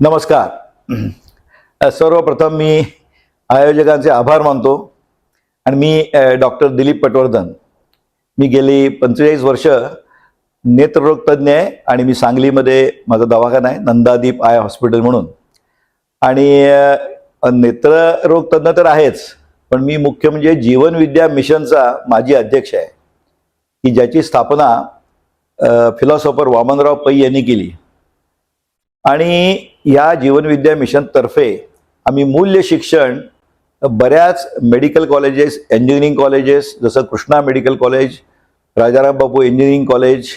नमस्कार. सर्वप्रथम मी आयोजकांचे आभार मानतो आणि मी डॉक्टर दिलीप पटवर्धन. मी गेली 45 वर्ष नेत्ररोग तज्ज्ञ आहे आणि मी सांगलीमध्ये माझा दवाखाना आहे, नंदादीप आय हॉस्पिटल म्हणून. आणि नेत्ररोग तज्ज्ञ तर आहेच, पण मी मुख्य म्हणजे जीवनविद्या मिशनचा माजी अध्यक्ष आहे, की ज्याची स्थापना फिलॉसॉफर वामनराव पै यांनी केली. आणि या जीवनविद्या मिशनतर्फे आम्ही मूल्य शिक्षण बऱ्याच मेडिकल कॉलेजेस, इंजिनिअरिंग कॉलेजेस जसं Krishna medical college, Rajaram Bapu engineering college,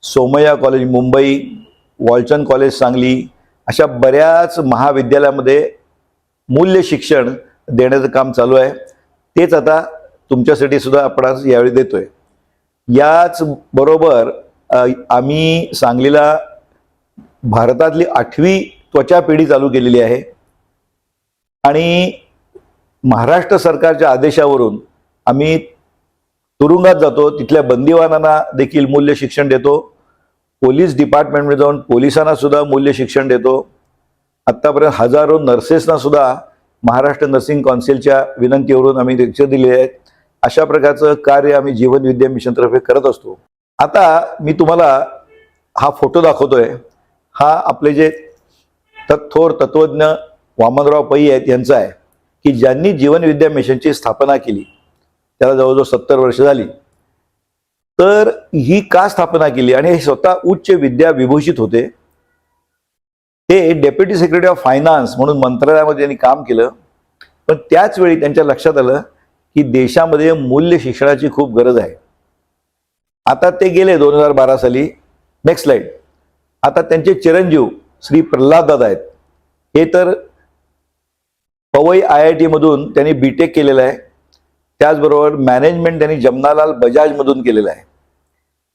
Somaiya college Mumbai, Walchand college Sangli, अशा बऱ्याच महाविद्यालयामध्ये मूल्य शिक्षण देण्याचं काम चालू आहे. तेच आता तुमच्यासाठी सुद्धा आपण आज यावेळी देतोय. याच बरोबर आम्ही सांगलीला भारतातली 8वी त्वचा पिढी चालू केलेली आहे आणि महाराष्ट्र सरकारच्या आदेशावरून आम्ही तुरुंगात जातो, तिथल्या बंदिवानांना देखील मूल्य शिक्षण देतो. पोलीस डिपार्टमेंटमध्ये जाऊन पोलिसांना सुद्धा मूल्य शिक्षण देतो. आत्तापर्यंत हजारो नर्सेसना सुद्धा महाराष्ट्र नर्सिंग कौन्सिलच्या विनंतीवरून आम्ही लेक्चर दिले आहेत. अशा प्रकारचं कार्य आम्ही जीवनविद्या मिशनतर्फे करत असतो. आता मी तुम्हाला हा फोटो दाखवतोय. हा आपले जे थोर तत्वज्ञ वामनराव पै आहेत यांचा आहे, की ज्यांनी जीवनविद्या मिशनची स्थापना केली. त्याला जवळजवळ 70 वर्ष झाली. तर ही का स्थापना केली? आणि हे स्वतः उच्च विद्या विभूषित होते. ते डेप्युटी सेक्रेटरी ऑफ फायनान्स म्हणून मंत्रालयामध्ये त्यांनी काम केलं. पण त्याच वेळी त्यांच्या लक्षात आलं की देशामध्ये मूल्य शिक्षणाची खूप गरज आहे. आता ते गेले 2012 साली. Next slide. आता त्यांचे चिरंजीव श्री प्रल्हाद दादा आहेत. हे तर पवई IIT मधून त्यांनी BTech केलेलं आहे. त्याचबरोबर मॅनेजमेंट त्यांनी जमनालाल बजाज मधून केलेलं आहे.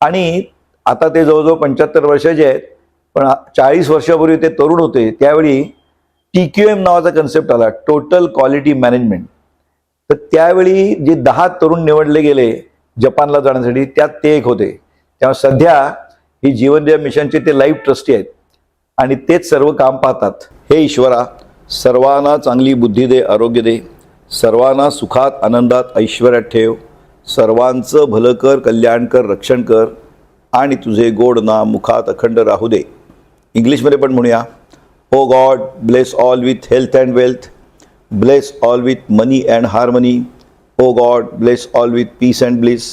आणि आता ते जवळजवळ 75 वर्षाचे आहेत. पण 40 वर्षापूर्वी ते तरुण होते, त्यावेळी TQM नावाचा कन्सेप्ट आला, टोटल क्वालिटी मॅनेजमेंट. तर त्यावेळी जे 10 तरुण निवडले गेले जपानला जाण्यासाठी, त्यात ते एक होते. त्यामुळे सध्या ही जीवनविद्या मिशनचे ते लाईव्ह ट्रस्टी आहेत आणि तेच सर्व काम पाहतात. हे ईश्वरा, सर्वांना चांगली बुद्धी दे, आरोग्य दे, सर्वांना सुखात आनंदात ऐश्वर्यात ठेव, सर्वांचं भलं कर, कल्याण कर, रक्षण कर आणि तुझे गोड नाम मुखात अखंड राहू दे. इंग्लिशमध्ये पण म्हणूया. O God, bless all with health and wealth, bless all with money and harmony. O God, bless all with peace and bliss,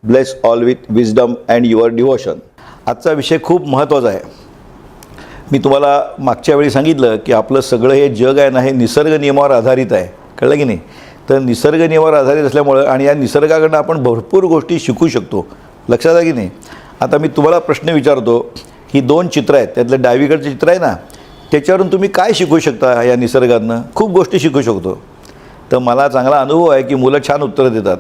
bless all with wisdom and your devotion. आजचा विषय खूप महत्त्वाचा आहे. मी तुम्हाला मागच्या वेळी सांगितलं की आपलं सगळं हे जग आहे ना, हे निसर्ग नियमावर आधारित आहे. कळलं की नाही? तर निसर्ग नियमावर आधारित असल्यामुळं आणि या निसर्गाकडनं आपण भरपूर गोष्टी शिकू शकतो. लक्षात आहे की नाही? आता मी तुम्हाला प्रश्न विचारतो की 2 चित्र आहेत, त्यातलं डावीकडचं चित्र आहे ना, त्याच्यावरून तुम्ही काय शिकू शकता? या निसर्गातनं खूप गोष्टी शिकू शकतो. तर मला चांगला अनुभव आहे की मुलं छान उत्तरं देतात.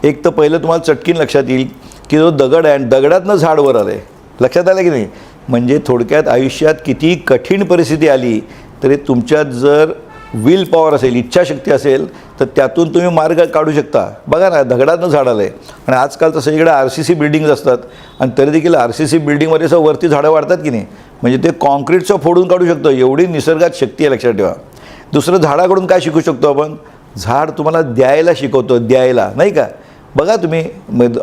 एक तर पहिलं तुम्हाला चटकीन लक्षात येईल की जो दगड आहे, दगडातनं झाड वर आलं आहे. लक्षात आलं की नाही? म्हणजे थोडक्यात आयुष्यात किती कठीण परिस्थिती आली तरी तुमच्यात जर विल पॉवर असेल, इच्छाशक्ती असेल, तर त्यातून तुम्ही मार्ग काढू शकता. बघा ना, दगडातनं झाड आलं आहे. आणि आजकाल तसं इकडे RCC बिल्डिंग्स असतात आणि तरी देखील RCC बिल्डिंगमध्ये असं वरती झाडं वाढतात की नाही, म्हणजे ते कॉन्क्रीटचं फोडून काढू शकतो. एवढी निसर्गात शक्ती आहे, लक्षात ठेवा. दुसरं, झाडाकडून काय शिकू शकतो आपण? झाड तुम्हाला द्यायला शिकवतो, द्यायला, नाही का? बघा तुम्ही,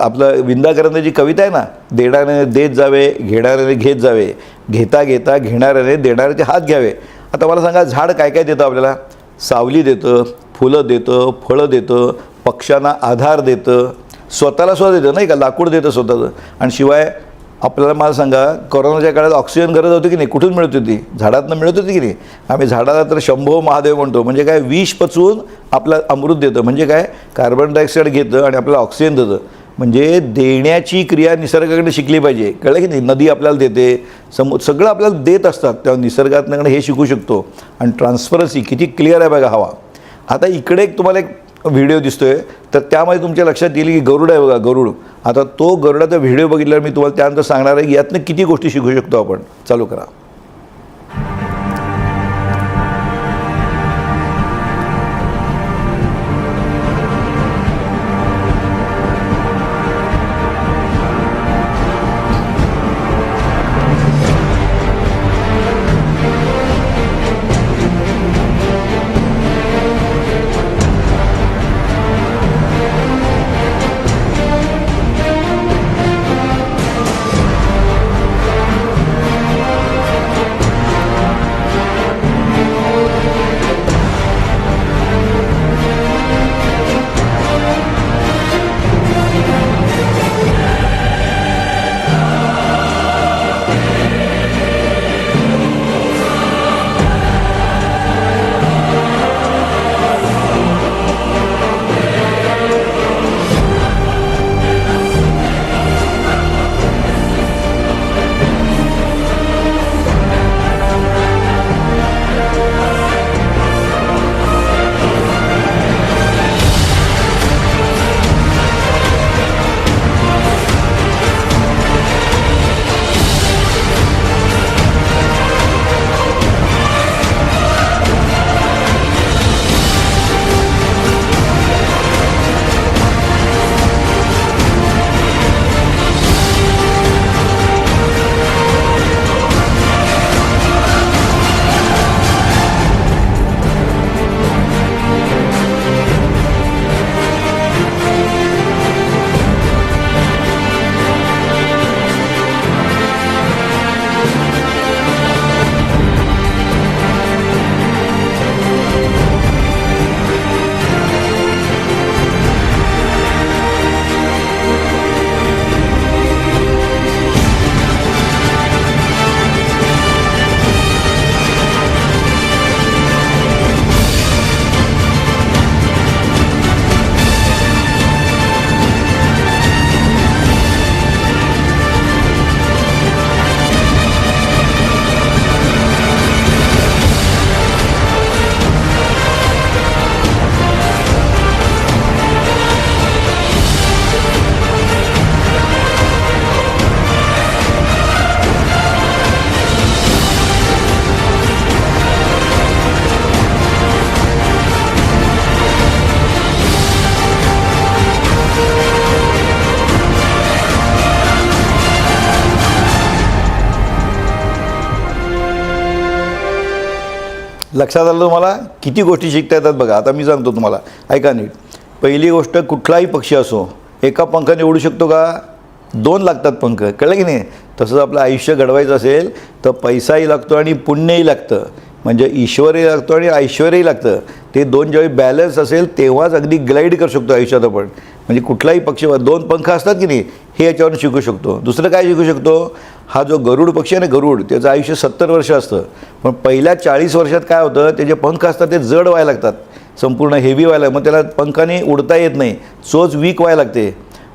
आपलं विंदा करंदेची कविता आहे ना, देणाऱ्याने देत जावे, घेणाऱ्याने घेत जावे, घेता घेता घेणाऱ्याने देणाऱ्याचे हात घ्यावे. आता मला सांगा, झाड काय काय देतं आपल्याला? सावली देतं, फुलं देतं, फळं देतं, पक्ष्यांना आधार देतं, स्वतःला सुद्धा देतं, नाही का? लाकूड देतं स्वतःचं. आणि शिवाय आपल्याला मला सांगा, कोरोनाच्या काळात ऑक्सिजन गरज होती की नाही? कुठून मिळत होती? झाडातनं मिळत होती की नाही? आम्ही झाडाला तर शंभो महादेव म्हणतो. म्हणजे काय? विष पचवून आपल्याला अमृत देतं. म्हणजे काय? कार्बन डायऑक्साईड घेतं आणि आपल्याला ऑक्सिजन देतं. म्हणजे देण्याची क्रिया निसर्गाकडे शिकली पाहिजे. कळलं की नाही? नदी आपल्याला देते, सगळं आपल्याला देत असतात. तेव्हा निसर्गातनं हे शिकू शकतो. आणि ट्रान्सफरन्सी किती क्लिअर आहे बघा हवा. आता इकडे तुम्हाला एक व्हिडिओ दिसतोय, तर त्यामध्ये तुमच्या लक्षात येईल की गरुड आहे बघा, गरुड. आता तो गरुडाचा व्हिडिओ बघितल्यावर मी तुम्हाला त्यानंतर सांगणार आहे की यातनं किती गोष्टी शिकू शकतो आपण. चालू करा. लक्षात आलं तुम्हाला? किती गोष्टी शिकता येतात बघा. आता मी सांगतो तुम्हाला, ऐका नीट. पहिली गोष्ट, कुठलाही पक्षी असो एका पंखाने उडू शकतो का? 2 लागतात पंख, कळलं की नाही? तसंच आपलं आयुष्य घडवायचं असेल तर पैसाही लागतो आणि पुण्यही लागतं, म्हणजे ईश्वरही लागतो आणि ऐश्वर्यही लागतं. ते 2 ज्यावेळी बॅलन्स असेल तेव्हाच अगदी ग्लाईड करू शकतो आयुष्यात आपण. म्हणजे कुठलाही पक्षी 2 पंख असतात की नाही, हे याच्यावरून शिकू शकतो. दुसरं काय शिकू शकतो? हा जो गरुड पक्षी आहे ना, गरुड, त्याचं आयुष्य 70 वर्ष असतं, पण पहिल्या 40 वर्षात काय होतं, ते जे पंख असतात ते जड व्हायला लागतात, संपूर्ण हेवी व्हायला. मग त्याला पंखाने उडता येत नाही, चोच वीक व्हायला लागते.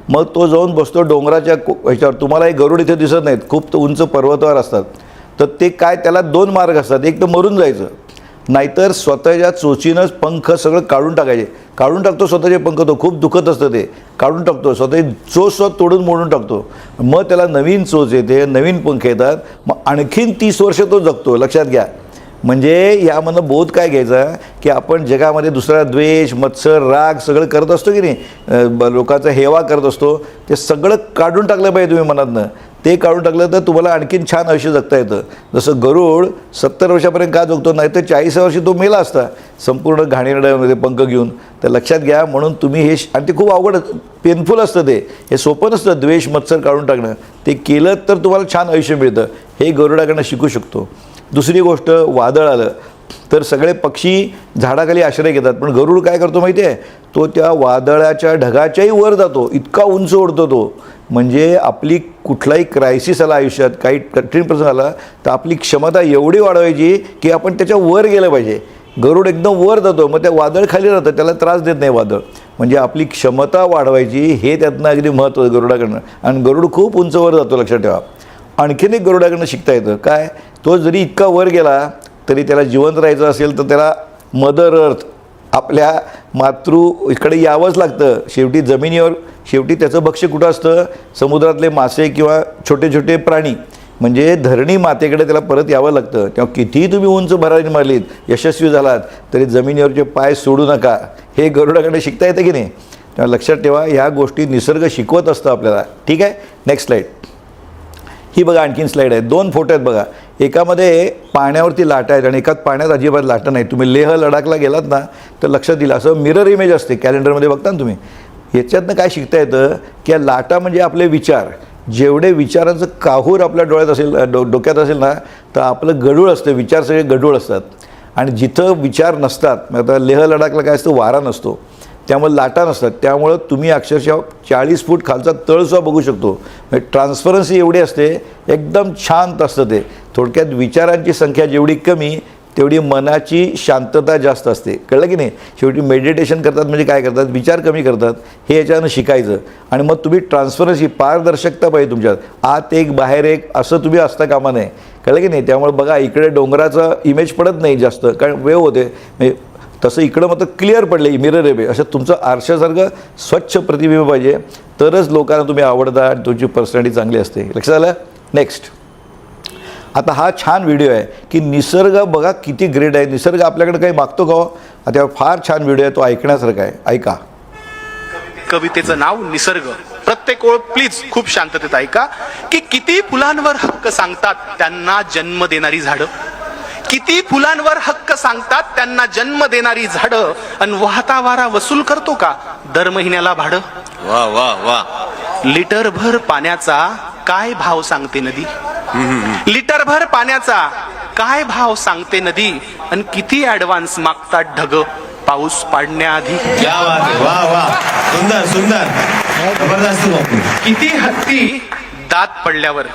मग तो जाऊन बसतो डोंगराच्या ह्याच्यावर. तुम्हाला एक गरुड इथे दिसत नाहीत, खूप उंच पर्वतावर असतात. तर ते काय, त्याला 2 मार्ग असतात. एक तर मरून जायचं, नाहीतर स्वतःच्या चोचीनंच पंख सगळं काढून टाकायचे. काढून टाकतो स्वतःचे पंख, तो खूप दुखत असतं, ते काढून टाकतो, स्वतःची चोच तोडून मोडून टाकतो. मग त्याला नवीन चोच येते, नवीन पंख येतात. मग आणखीन 30 वर्ष तो जगतो. लक्षात घ्या. म्हणजे यामधनं बोध काय घ्यायचा की आपण जगामध्ये दुसरा द्वेष, मत्सर, राग सगळं करत असतो की नाही, लोकांचा हेवा करत असतो, ते सगळं काढून टाकलं पाहिजे तुम्ही मनातनं. ते काढून टाकलं तर तुम्हाला आणखीन छान आयुष्य जगता येतं. जसं गरुड 70 वर्षापर्यंत का जगतो, नाही तर 40 वर्षी तो मेला असता संपूर्ण घाणेरड्यामध्ये पंख घेऊन. तर लक्षात घ्या. म्हणून तुम्ही हे, आणि ते खूप अवघड, पेनफुल असतं, हे सोपं नसतं द्वेष मत्सर काढून टाकणं. ते केलं तर तुम्हाला छान आयुष्य मिळतं. हे गरुडाकडनं शिकू शकतो. दुसरी गोष्ट, वादळ आलं तर सगळे पक्षी झाडाखाली आश्रय घेतात, पण गरुड काय करतो माहिती आहे? तो त्या वादळाच्या ढगाच्याही वर जातो, इतका उंच उडतो तो. म्हणजे आपली कुठलाही क्रायसिस आला आयुष्यात, काही कठीण प्रसंग आला, तर आपली क्षमता एवढी वाढवायची की आपण त्याच्या वर गेलं पाहिजे. गरुड एकदम वर जातो, मग त्या वादळ खाली राहतं, त्याला त्रास देत नाही वादळ. म्हणजे आपली क्षमता वाढवायची, हे त्यातनं अगदी महत्त्व आहे गरुडाकडनं. आणि गरुड खूप उंच वर जातो, लक्षात ठेवा. आणखीन एक गरुडाकडनं शिकता येतं काय? तो जरी इतका वर गेला तरी त्याला जिवंत राहायचं असेल तर त्याला मदर अर्थ, आपल्या इकडे यावंच लागतं. शेवटी जमिनीवर, शेवटी त्याचं भक्ष्य कुठं असतं? समुद्रातले मासे किंवा छोटे छोटे प्राणी, म्हणजे धरणी मातेकडे त्याला परत यावं लागतं. तेव्हा कितीही तुम्ही उंच भरारी मारलीत, यशस्वी झालात, तरी जमिनीवरचे पाय सोडू नका. हे गरुडाकडे शिकता येतं की नाही? तेव्हा लक्षात ठेवा, ह्या गोष्टी निसर्ग शिकवत असतं आपल्याला. ठीक आहे, नेक्स्ट स्लाईड. ही बघा आणखीन स्लाईड आहे. 2 फोटो आहेत बघा. एकामध्ये पाण्यावरती लाटा आहेत आणि एकात पाण्यात अजिबात लाटा नाही. तुम्ही लेह लडाखला गेलात ना तर लक्षात दिलं, असं मिरर इमेज असते कॅलेंडरमध्ये बघता ना तुम्ही. याच्यातनं काय शिकता येतं की या लाटा म्हणजे आपले विचार. जेवढे विचारांचं काहूर आपल्या डोळ्यात असेल, डोक्यात असेल ना, तर आपलं गढूळ असतं, विचार सगळे गढूळ असतात. आणि जिथं विचार नसतात, आता लेह लडाखला काय असतं, वारा नसतो, त्यामुळे लाटा नसतात. त्यामुळं तुम्ही अक्षरशः 40 फूट खालचा तळसुद्धा बघू शकतो. म्हणजे ट्रान्सफरन्सी एवढी असते, एकदम शांत असतं ते. थोडक्यात विचारांची संख्या जेवढी कमी तेवढी मनाची शांतता जास्त असते. कळलं की नाही? शेवटी मेडिटेशन करतात म्हणजे काय करतात? विचार कमी करतात. हे याच्यानं शिकायचं. आणि मग तुम्ही ट्रान्सफरन्सी, पारदर्शकता पाहिजे तुमच्यात, आत एक बाहेर एक असं तुम्ही असता कामा नये. कळलं की नाही? त्यामुळे बघा, इकडे डोंगराचा इमेज पडत नाही जास्त, कारण वेव होते. म्हणजे तसं इकडं मात्र क्लिअर पडले, मिरर आहे. असं तुमचं आरशासारखं स्वच्छ प्रतिबिंब पाहिजे, तरच लोकांना तुम्ही आवडता आणि तुमची पर्सनॅलिटी चांगली असते. लक्षात आलं? नेक्स्ट. आता हा छान व्हिडिओ आहे की निसर्ग बघा किती ग्रेट आहे. निसर्ग आपल्याकडे काही मागतो का हो? आता फार छान व्हिडिओ आहे, तो ऐकण्यासारखा आहे. ऐका. कवितेचं नाव निसर्ग. प्रत्येक ओळ प्लीज खूप शांततेत ऐका. की किती फुलांवर हक्क सांगतात त्यांना जन्म देणारी झाडं, किती फुलांवर हक्क सांगतात त्यांना जन्म देणारी झाडं, आणि वाहता वारा वसूल करतो का दर महिन्याला भाडं? वा वा वा. लिटरभर पाण्याचा काय भाव सांगते नदी, लिटरभर पाण्याचा काय भाव सांगते नदी, आणि किती ऍडव्हान्स मागतात ढग पाऊस पाडण्याआधी. क्या बात आहे. वा वा. सुंदर सुंदर, जबरदस्त. किती हत्ती दात पडल्यावर,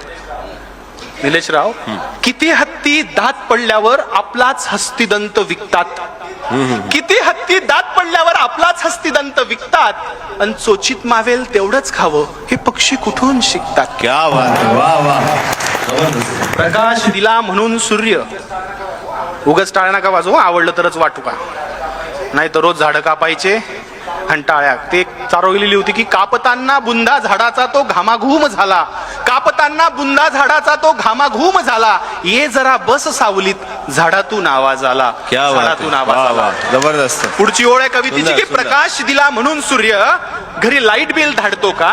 निलेशराव, किती हत्ती दात पडल्यावर आपलाच हस्तिदंत विकतात, किती हत्ती दात पडल्यावर आपलाच हस्तिदंत विकतात, आणि चोचीत मावेल तेवढंच खावं हे पक्षी कुठून शिकतात. क्या बात आहे. वा वा. जबरदस्त. प्रकाश दिला म्हणून सूर्य, उगाच टाळ्या नका वाजवू, आवडलं तरच वाटू का, नाही तर रोज झाडं कापायचे आणि टाळ्या. ते चारोळलेली होती की कापताना बुंदा झाडाचा तो घामाघूम झाला, कापताना बुंदा झाडाचा तो घामाघूम झाला, ये जरा बस सावलीत झाडातून आवाज आला, झाडातून आवाज आला. जबरदस्त. पुढची ओळ आहे कवितेची की प्रकाश दिला म्हणून सूर्य घरी लाईट बिल धाडतो का,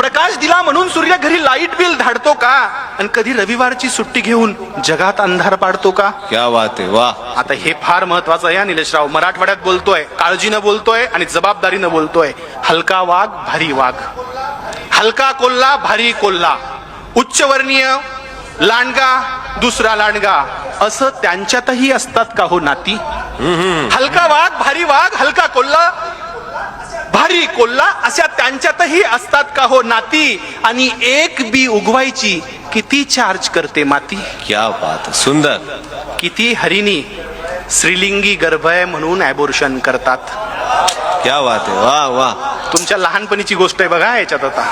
प्रकाश दिला म्हणून सूर्य घरी लाईट बिल धाडतो का, आणि कधी रविवारची सुट्टी घेऊन जगात अंधार पाडतो का? क्या बात आहे, वाह. आता हे फार महत्वाचं आहे निलेशराव. मराठवाड्यात बोलतोय, काळजीनं बोलतोय आणि जबाबदारीनं बोलतोय. हलका वाघ भारी वाघ, हलका कोल्हा भारी कोल्हा, उच्चवर्णीय लांडगा दुसरा लांडगा, असं त्यांच्यातही असतात का हो नाती? हलका वाघ भारी वाघ, हलका कोल्हा भारी कोल्हा, अशा त्यांच्यातही असतात का हो नाती? आणि एक बी उगवायची किती चार्ज करते माती? क्या बात आहे, सुंदर. किती हरिणी श्रीलिंगी गर्भ आहे म्हणून ॲबॉर्शन करतात. क्या बात आहे, वाह वाह. तुमच्या लहानपणीची गोष्ट आहे बघा याच्यात. आता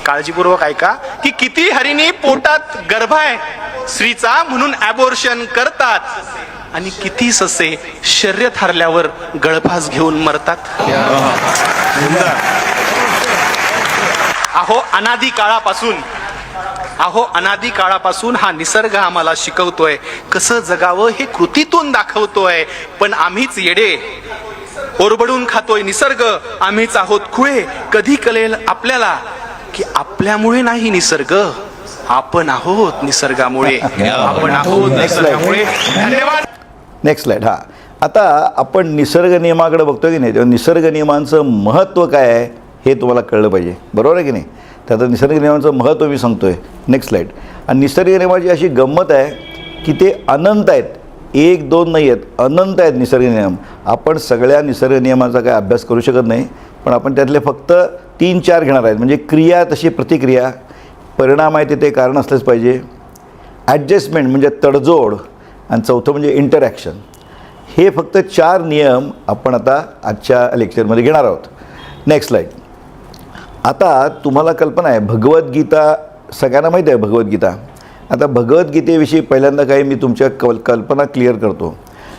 काळजीपूर्वक ऐका की किती हरिणी पोटात गर्भ आहे स्त्रीचा म्हणून ॲबॉर्शन करतात, आणि किती ससे शर्यत हरल्यावर गळफास घेऊन मरतात. अहो अनादी काळापासून हा निसर्ग आम्हाला शिकवतोय कसं जगावं, हे कृतीतून दाखवतोय. पण आम्हीच येडे, ओरबडून खातोय निसर्ग, आम्हीच आहोत खुळे. कधी कळेल आपल्याला की आपल्यामुळे नाही निसर्ग, आपण आहोत निसर्गामुळे. आपण आहोत निसर्गामुळे. धन्यवाद. Next slide. हा, आता आपण निसर्ग नियमाकडे बघतो की नाही, तेव्हा निसर्ग नियमांचं महत्त्व काय आहे हे तुम्हाला कळलं पाहिजे, बरोबर आहे की नाही? तर आता निसर्ग नियमांचं महत्त्व मी सांगतोय. Next slide. आणि निसर्ग नियमाची अशी गंमत आहे की ते अनंत आहेत, एक दोन नाही आहेत, अनंत आहेत निसर्ग नियम. आपण सगळ्या निसर्ग नियमांचा काय अभ्यास करू शकत नाही, पण आपण त्यातले फक्त 3-4 घेणार आहेत. म्हणजे क्रिया तशी प्रतिक्रिया, परिणाम आहे तिथे कारण असलंच पाहिजे, ॲडजस्टमेंट म्हणजे तडजोड, आणि चौथं म्हणजे इंटरॅक्शन. हे फक्त 4 नियम आपण आता आजच्या लेक्चरमध्ये घेणार आहोत. Next slide. आता तुम्हाला कल्पना आहे, भगवद्गीता सगळ्यांना माहीत आहे भगवद्गीता. आता भगवद्गीतेविषयी पहिल्यांदा काही मी तुमच्या कल्पना क्लिअर करतो.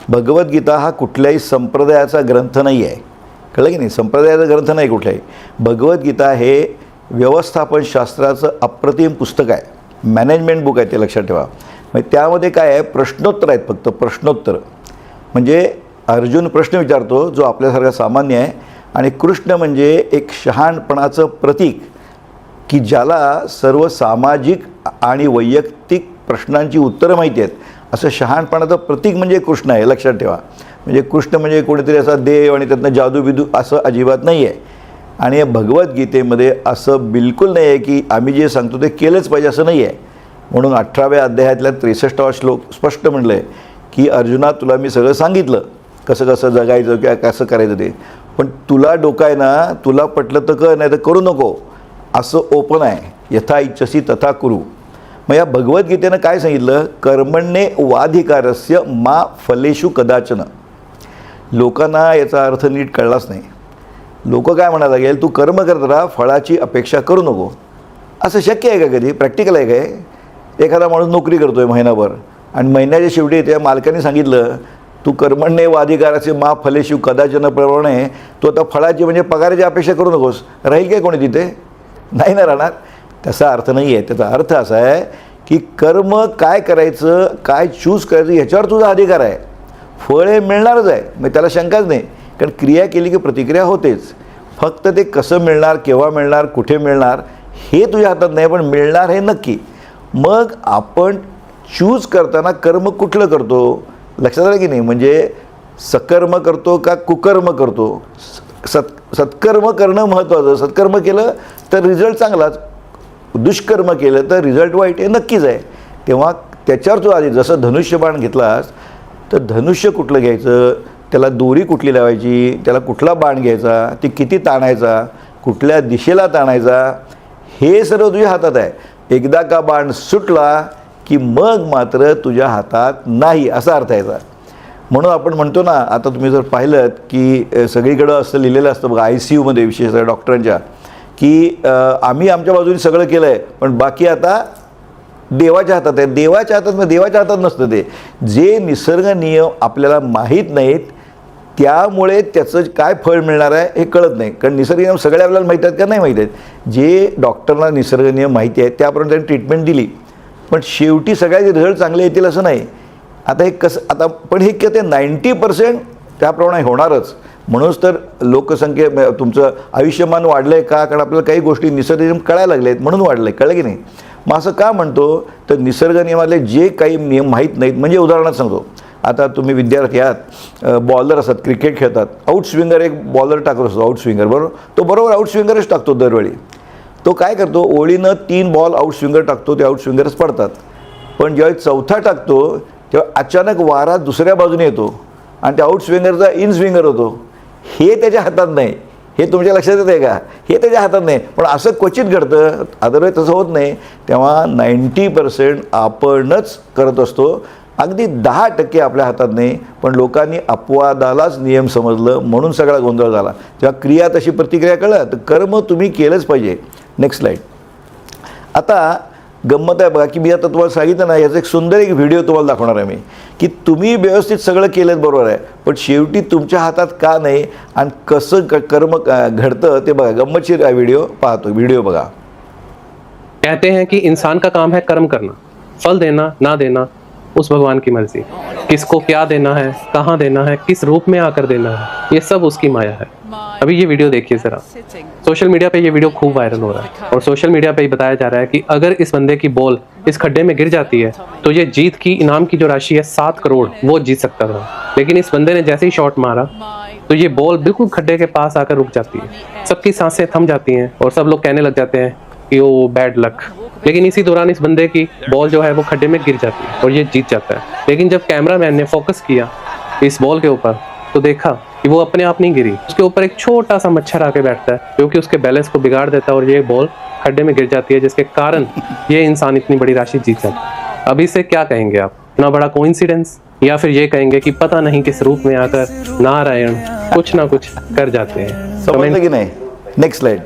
भगवद्गीता हा कुठल्याही संप्रदायाचा ग्रंथ नाही आहे, कळलं की नाही? संप्रदायाचा ग्रंथ नाही कुठलाही. भगवद्गीता हे व्यवस्थापनशास्त्राचं अप्रतिम पुस्तक आहे, मॅनेजमेंट बुक आहे, ते लक्षात ठेवा. म्हणजे त्यामध्ये काय आहे, प्रश्नोत्तर आहेत, फक्त प्रश्नोत्तर. म्हणजे अर्जुन प्रश्न विचारतो जो आपल्यासारखा सामान्य आहे, आणि कृष्ण म्हणजे एक शहाणपणाचं प्रतीक की ज्याला सर्व सामाजिक आणि वैयक्तिक प्रश्नांची उत्तरं माहिती आहेत. असं शहाणपणाचं प्रतीक म्हणजे कृष्ण आहे, लक्षात ठेवा. म्हणजे कृष्ण म्हणजे कोणीतरी असा देव आणि त्यातनं जादू बिदू असं अजिबात नाही आहे. आणि भगवद्गीतेमध्ये असं बिलकुल नाही आहे की आम्ही जे सांगतो ते केलंच पाहिजे, असं नाही आहे. म्हणून 18व्या अध्यायातल्या 63वा श्लोक स्पष्ट म्हणलं आहे की अर्जुना, तुला मी सगळं सांगितलं कसं कसं जगायचं किंवा कसं करायचं ते, पण तुला डोकं आहे ना, तुला पटलं तर कर, नाही तर करू नको, असं ओपन आहे. यथा इच्छसी तथा कुरु. मग या भगवद्गीतेनं काय सांगितलं, कर्मण्ये वाधिकारस्य मा फलेषु कदाचन. लोकांना याचा अर्थ नीट कळलाच नाही. लोक काय म्हणायला लागेल, तू कर्म करत राहा, फळाची अपेक्षा करू नको. असं शक्य आहे का? कधी प्रॅक्टिकल आहे काय? एखादा माणूस नोकरी करतो आहे महिनाभर, आणि महिन्याच्या शेवटी त्या मालकाने सांगितलं तू कर्मण्ये वाधिकारस्य मा फलेषु कदाचन प्रमाणे तू आता फळाची म्हणजे पगाराची अपेक्षा करू नकोस. राहील काय कोणी तिथे? नाही ना राहणार. त्याचा अर्थ नाही आहे. त्याचा अर्थ असा आहे की कर्म काय करायचं, काय चूज करायचं ह्याच्यावर तुझा अधिकार आहे. फळ हे मिळणारच आहे, मग त्याला शंकाच नाही. कारण क्रिया केली की प्रतिक्रिया होतेच. फक्त ते कसं मिळणार, केव्हा मिळणार, कुठे मिळणार हे तुझ्या हातात नाही, पण मिळणार हे नक्की. मग आपण चूज करताना कर्म कुठलं करतो लक्षात आलं की नाही? म्हणजे सकर्म करतो का कुकर्म करतो? सत्कर्म करणं महत्त्वाचं. सत्कर्म केलं तर रिझल्ट चांगलाच, दुष्कर्म केलं तर रिझल्ट वाईट, हे नक्कीच आहे. तेव्हा त्याच्यावर तू आधी जसं धनुष्यबाण घेतलास तर धनुष्य कुठलं घ्यायचं, त्याला दोरी कुठली लावायची, त्याला कुठला बाण घ्यायचा, ती किती ताणायचा, कुठल्या दिशेला ताणायचा, हे सर्व तुझ्या हातात आहे. एकदा का बाण सुटला की मग मात्र तुझ्या हातात नाही, असा अर्थ यायचा. म्हणून आपण म्हणतो ना, आता तुम्ही जर पाहिलं की सगळीकडं असं लिहिलेलं असतं बघा, ICUमध्ये विशेषतः डॉक्टरांच्या, की आम्ही आमच्या बाजूने सगळं केलं आहे पण बाकी आता देवाच्या हातात आहे. देवाच्या हातात मग देवाच्या हातात नसतं ते. जे निसर्ग नियम आपल्याला माहीत नाहीत त्यामुळे त्याचं काय फळ मिळणार आहे हे कळत नाही. कारण निसर्ग नियम सगळे आपल्याला माहीत आहेत का नाही माहीत आहेत. जे डॉक्टरना निसर्ग नियम माहिती आहेत त्याप्रमाणे त्यांनी ट्रीटमेंट दिली, पण शेवटी सगळ्याचे रिझल्ट चांगले येतील असं नाही. आता हे कसं, आता पण हे किती 90% त्याप्रमाणे होणारच. म्हणूनच तर लोकसंख्या तुमचं आयुष्यमान वाढलं आहे का? कारण आपल्याला काही गोष्टी निसर्गनियम कळायला लागले आहेत म्हणून वाढलं आहे, कळलं की नाही? मग असं का म्हणतो तर निसर्ग नियमातले जे काही नियम माहीत नाहीत, म्हणजे उदाहरणार्थ सांगतो, आता तुम्ही विद्यार्थी आहात, बॉलर असतात, क्रिकेट खेळतात, आउट स्विंगर एक बॉलर टाकत असतो, आउट स्विंगर बरोबर, तो बरोबर आउट स्विंगरच टाकतो दरवेळी. तो काय करतो, ओळीनं 3 बॉल आउट स्विंगर टाकतो, ते आउट स्विंगरच पडतात. पण ज्यावेळी चौथा टाकतो तेव्हा अचानक वारा दुसऱ्या बाजूने येतो आणि त्या आउट स्विंगरचा इन स्विंगर होतो. हे त्याच्या हातात नाही, हे तुमच्या लक्षात येतं आहे का? हे त्याच्या हातात नाही, पण असं क्वचित घडतं, अदरवाईज तसं होत नाही. तेव्हा 90% आपणच करत असतो, अगदी 10% आपल्या हातात नाही. पण लोकांनी अपवादालाच नियम समजलं म्हणून सगळा गोंधळ झाला. जेव्हा क्रिया तशी प्रतिक्रिया कळलं तर कर्म तुम्ही केलंच पाहिजे. Next slide. आता गंमत आहे बघा की मी आता तुम्हाला सांगितलं ना, याचा एक सुंदर एक व्हिडिओ तुम्हाला दाखवणार आहे मी, की तुम्ही व्यवस्थित सगळं केलं बरोबर आहे, पण शेवटी तुमच्या हातात का नाही आणि कसं कर्म घडतं ते बघा. गंमतशीर व्हिडिओ पाहतो, व्हिडिओ बघा. कहते हैं कि इंसान का काम है कर्म करना, फल देना ना देना उस भगवान की मर्जी, किसको क्या देना है, कहाँ देना है, किस रूप में आकर देना है, ये सब उसकी माया है. अभी ये वीडियो देखिए जरा, सोशल मीडिया पे ये वीडियो खूब वायरल हो रहा है और सोशल मीडिया पे ही बताया जा रहा है कि अगर इस बंदे की बॉल इस खड्डे में गिर जाती है तो ये जीत की इनाम की जो राशि है 7 करोड़ वो जीत सकता था. लेकिन इस बंदे ने जैसे ही शॉट मारा तो ये बॉल बिल्कुल खड्डे के पास आकर रुक जाती है, सबकी सांसें थम जाती हैं और सब लोग कहने लग जाते हैं कि वो बैड लक. लेकिन इसी दौरान इस बंदे की बॉल जो है वो खड्डे में गिर जाती है और ये जीत जाता है. लेकिन जब कैमरामैन ने फोकस किया इस बॉल के ऊपर तो देखा कि वो अपने आप नहीं गिरी, उसके ऊपर एक छोटा सा मच्छर आके बैठता है जो कि उसके बैलेंस को बिगाड़ देता है और ये बॉल खड्डे में गिर जाती है, जिसके कारण ये इंसान इतनी बड़ी राशि जीत जाता है. अब इसे क्या कहेंगे आप? इतना बड़ा कोइंसिडेंस, या फिर ये कहेंगे कि पता नहीं किस रूप में आकर नारायण कुछ ना कुछ कर जाते हैं. समजलं की नाही? Next slide.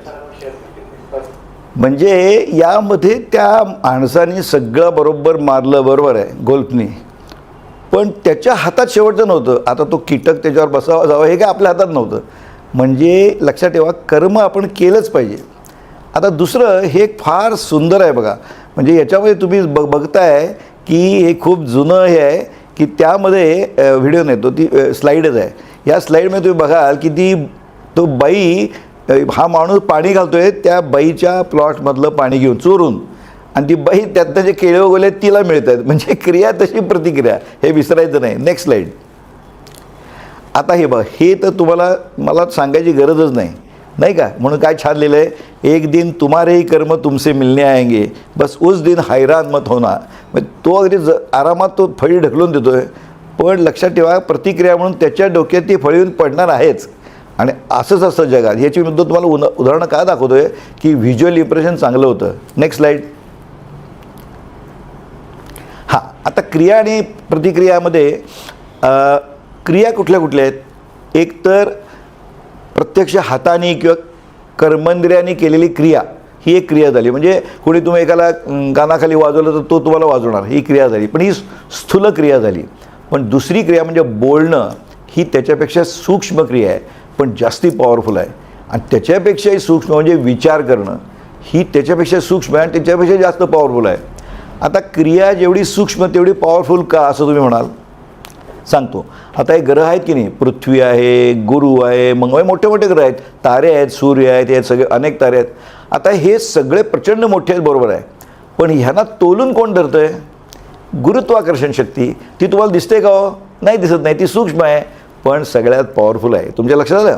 म्हणजे यामध्ये त्या माणसाने सगळं बरोबर मारलं, बरोबर आहे, गोल्फनी, पण त्याच्या हातात शेवटचं नव्हतं. आता तो कीटक त्याच्यावर बसावा जावा हे काय आपल्या हातात नव्हतं. म्हणजे लक्षात ठेवा, कर्म आपण केलंच पाहिजे. आता दुसरं हे एक फार सुंदर आहे बघा, म्हणजे याच्यामध्ये तुम्ही बघताय की हे खूप जुनं हे आहे की त्यामध्ये व्हिडिओ नाही, तो ती स्लाईडच आहे. या स्लाईडमध्ये तुम्ही बघाल की तो बाई, हा माणूस पाणी घालतोय त्या बाईच्या प्लॉटमधलं पाणी घेऊन चोरून, आणि ती बाई त्यातनं जे केळे वगैरे तिला मिळत आहेत. म्हणजे क्रिया तशी प्रतिक्रिया, हे विसरायचं नाही. Next slide. आता हे बघ, हे तर तुम्हाला मला सांगायची गरजच नाही, नाही का? म्हणून काय छान लिहिलं आहे, एक दिन तुम्हारे ही कर्म तुमसे मिलने आएंगे, बस उस दिन हैरान मत होना. म्हणजे तो अगदी आरामात तो फळी ढकलून देतोय, पण लक्षात ठेवा प्रतिक्रिया म्हणून त्याच्या डोक्यात ती फळी येऊन पडणार आहेच. आणि असंच असतं जगात. याची मी तुम्हाला उदाहरणं का दाखवतोय की व्हिज्युअल इम्प्रेशन चांगलं होतं. Next slide. हां, आता क्रिया आणि प्रतिक्रियामध्ये क्रिया कुठल्या कुठल्या आहेत? एक तर प्रत्यक्ष हाताने किंवा कर्मेंद्रियाने केलेली क्रिया, ही एक क्रिया झाली. म्हणजे कोणी तुम्ही एकाला कानाखाली वाजवलं तर तो तुम्हाला वाजवणार, ही क्रिया झाली, पण ही स्थूल क्रिया झाली. पण दुसरी क्रिया म्हणजे बोलणं, ही त्याच्यापेक्षा सूक्ष्म क्रिया आहे, पण जास्ती पॉवरफुल आहे. आणि त्याच्यापेक्षाही सूक्ष्म म्हणजे विचार करणं, ही त्याच्यापेक्षा सूक्ष्म आहे आणि त्याच्यापेक्षा जास्त पॉवरफुल आहे. आता क्रिया जेवढी सूक्ष्म तेवढी पॉवरफुल का, असं तुम्ही म्हणाल? सांगतो. आता हे ग्रह आहेत की नाही, पृथ्वी आहे, गुरु आहे, मंगळ, मोठे मोठे ग्रह आहेत, तारे आहेत, सूर्य आहेत, हे सगळे अनेक तारे आहेत. आता हे सगळे प्रचंड मोठे आहेत, बरोबर आहे, पण ह्यांना तोलून कोण धरतं आहे? गुरुत्वाकर्षण शक्ती. ती तुम्हाला दिसते का हो? नाही दिसत नाही, ती सूक्ष्म आहे पण सगळ्यात पॉवरफुल आहे. तुमच्या लक्षात आलं?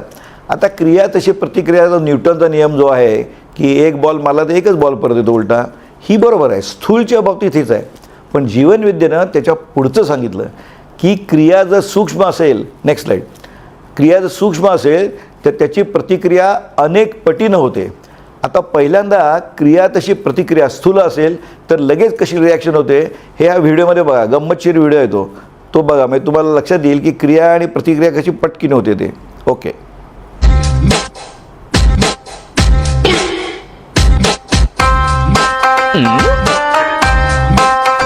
आता क्रिया तशी प्रतिक्रिया, न्यूटनचा नियम जो आहे की एक बॉल मारला तर एकच बॉल परत येतो उलटा, ही बरोबर आहे, स्थूलच्या बाबतीत हीच आहे. पण जीवनविद्येनं त्याच्या पुढचं सांगितलं की क्रिया जर सूक्ष्म असेल, नेक्स्ट स्लाईड, क्रिया जर सूक्ष्म असेल तर त्याची प्रतिक्रिया अनेक पटीनं होते. आता पहिल्यांदा क्रिया तशी प्रतिक्रिया स्थूल असेल तर लगेच कशी रिॲक्शन होते हे ह्या व्हिडिओमध्ये बघा. गंमतशीर व्हिडिओ आहे तो बघा, म्हणजे तुम्हाला लक्षात येईल की क्रिया आणि प्रतिक्रिया कशी पटकीन होते ते. ओके.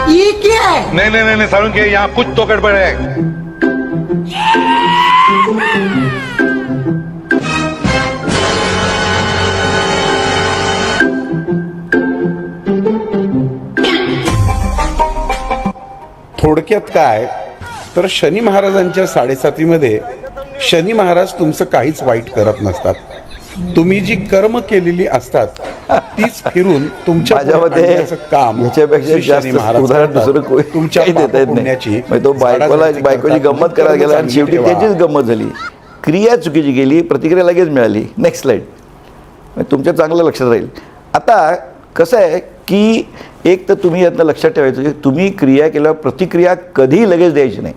ये क्या है? नहीं सारुण के यहाँ कुछ तो गड़बड़ है. थोडक्यात काय तर शनी महाराजांच्या 7.5मध्ये शनी महाराज तुमचं काहीच वाईट करत नसतात. तुम्ही जी कर्म केलेली असतात तीच फिरून तुमच्या माझ्या पुढे मते आणण्याचं काम ह्याच्यापेक्षा श्री शनी जास्त महाराज उदाहरण करतात. दुसरं कोणी तुमच्या काही देता येत नाही. पुण्याची म्हणजे तो बायकोची करतात. गंमत करायला गेला आणि शेवटी ठेवा. त्याचीच गंमत झाली. क्रिया चुकीची केली, प्रतिक्रिया लगेच मिळाली. Next slide. तुमच्या चांगलं लक्षात राहील. आता कसं आहे की एक तर तुम्ही यातनं लक्षात ठेवायचं की तुम्ही क्रिया केल्यावर प्रतिक्रिया कधी लगेच द्यायची नाही.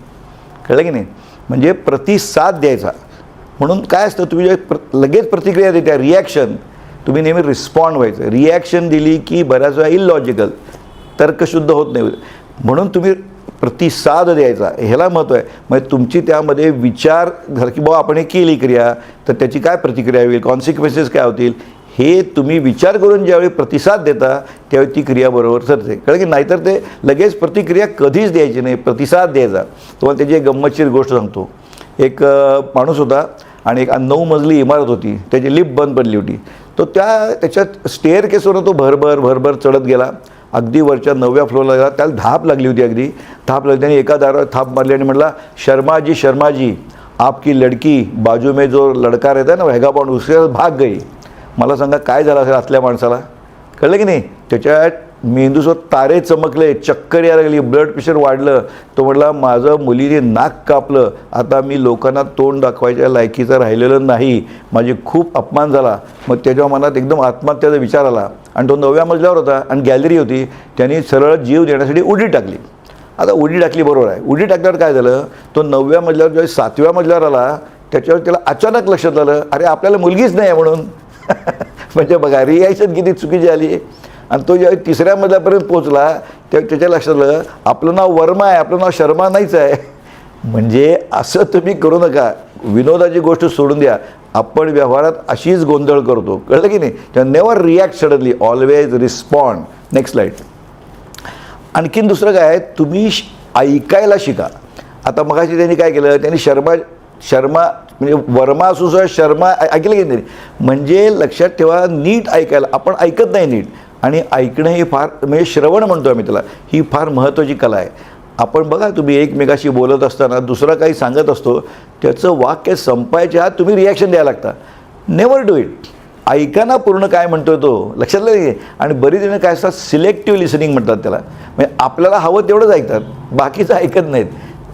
कळलं की नाही? म्हणजे प्रतिसाद द्यायचा. म्हणून काय असतं, तुम्ही लगेच प्रतिक्रिया देत्या रिॲक्शन, तुम्ही नेहमी रिस्पॉन्ड व्हायचं. रिॲक्शन दिली की बऱ्याच वेळा इलॉजिकल, तर्कशुद्ध होत नाही. म्हणून तुम्ही प्रतिसाद द्यायचा, ह्याला महत्त्व आहे. म्हणजे तुमची त्यामध्ये विचार झाला की बाबा आपण हे केली क्रिया तर त्याची काय प्रतिक्रिया होईल, कॉन्सिक्वेन्सेस काय होतील, हे तुम्ही विचार करून ज्यावेळी प्रतिसाद देता त्यावेळी ती क्रिया बरोबर ठरते. कारण की नाहीतर ते लगेच प्रतिक्रिया कधीच द्यायची नाही, प्रतिसाद द्यायचा. तुम्हाला त्याची एक गंमतशीर गोष्ट सांगतो. एक माणूस होता आणि एक 9 मजली इमारत होती, त्याची लिफ्ट बंद पडली होती. तो त्याच्यात स्टेअर केसवरून तो भरभर चढत गेला. अगदी वरच्या 9व्या फ्लोअरला गेला. त्याला धाप लागली होती, अगदी धाप लागली. त्याने एका दारावर थाप मारली आणि म्हटला, शर्मा जी आपकी लडकी बाजू में जो लडका रहता है ना व्हॅगाबॉन्ड उसके भाग गई. मला सांगा काय झालं असेल आतल्या माणसाला. कळलं की नाही? त्याच्या मेंदूसोबत तारे चमकले, चक्कर यायला लागली, ब्लड प्रेशर वाढलं. तो म्हटला, माझं मुलीने नाक कापलं, आता मी लोकांना तोंड दाखवायच्या लायकीचं राहिलेलं नाही, माझी खूप अपमान झाला. मग त्याच्या मनात एकदम आत्महत्याचा विचार आला आणि तो 9व्या मजल्यावर होता आणि गॅलरी होती. त्यांनी सरळ जीव देण्यासाठी उडी टाकली. आता उडी टाकली बरोबर आहे. उडी टाकल्यावर काय झालं, तो 9व्या मजल्यावर ज्यावेळी 7व्या मजल्यावर आला त्याच्यावर त्याला अचानक लक्षात आलं, अरे आपल्याला मुलगीच नाही आहे म्हणून. म्हणजे बघा रिॲक्शन किती चुकीची आली. आणि तो ज्यावेळी 3ऱ्या मजल्यापर्यंत पोहोचला तेव्हा त्याच्या लक्षात आलं आपलं नाव वर्मा आहे, आपलं नाव शर्मा नाहीच आहे. म्हणजे असं तुम्ही करू नका. विनोदाची गोष्ट सोडून द्या, आपण व्यवहारात अशीच गोंधळ करतो. कळलं की नाही? तेव्हा never react suddenly, always respond. Next slide. आणखीन दुसरं काय, तुम्ही ऐकायला शिका. आता मगाशी त्यांनी काय केलं, त्यांनी शर्मा म्हणजे वर्मा असू सुद्धा शर्मा ऐकलं की नाही. म्हणजे लक्षात ठेवा, नीट ऐकायला. आपण ऐकत नाही नीट. आणि ऐकणं हे फार, म्हणजे श्रवण म्हणतो आम्ही त्याला, ही फार महत्त्वाची कला आहे. आपण बघा, तुम्ही एकमेकाशी बोलत असताना दुसरा काही सांगत असतो, त्याचं वाक्य संपायच्या आत तुम्ही रिॲक्शन द्यायला लागता. Never do it. ऐकाना पूर्ण काय म्हणतोय तो, लक्षात नाही. आणि बरीच जणं काय असतात, सिलेक्टिव्ह लिसनिंग म्हणतात त्याला. म्हणजे आपल्याला हवं तेवढंच ऐकतात, बाकीचं ऐकत नाहीत.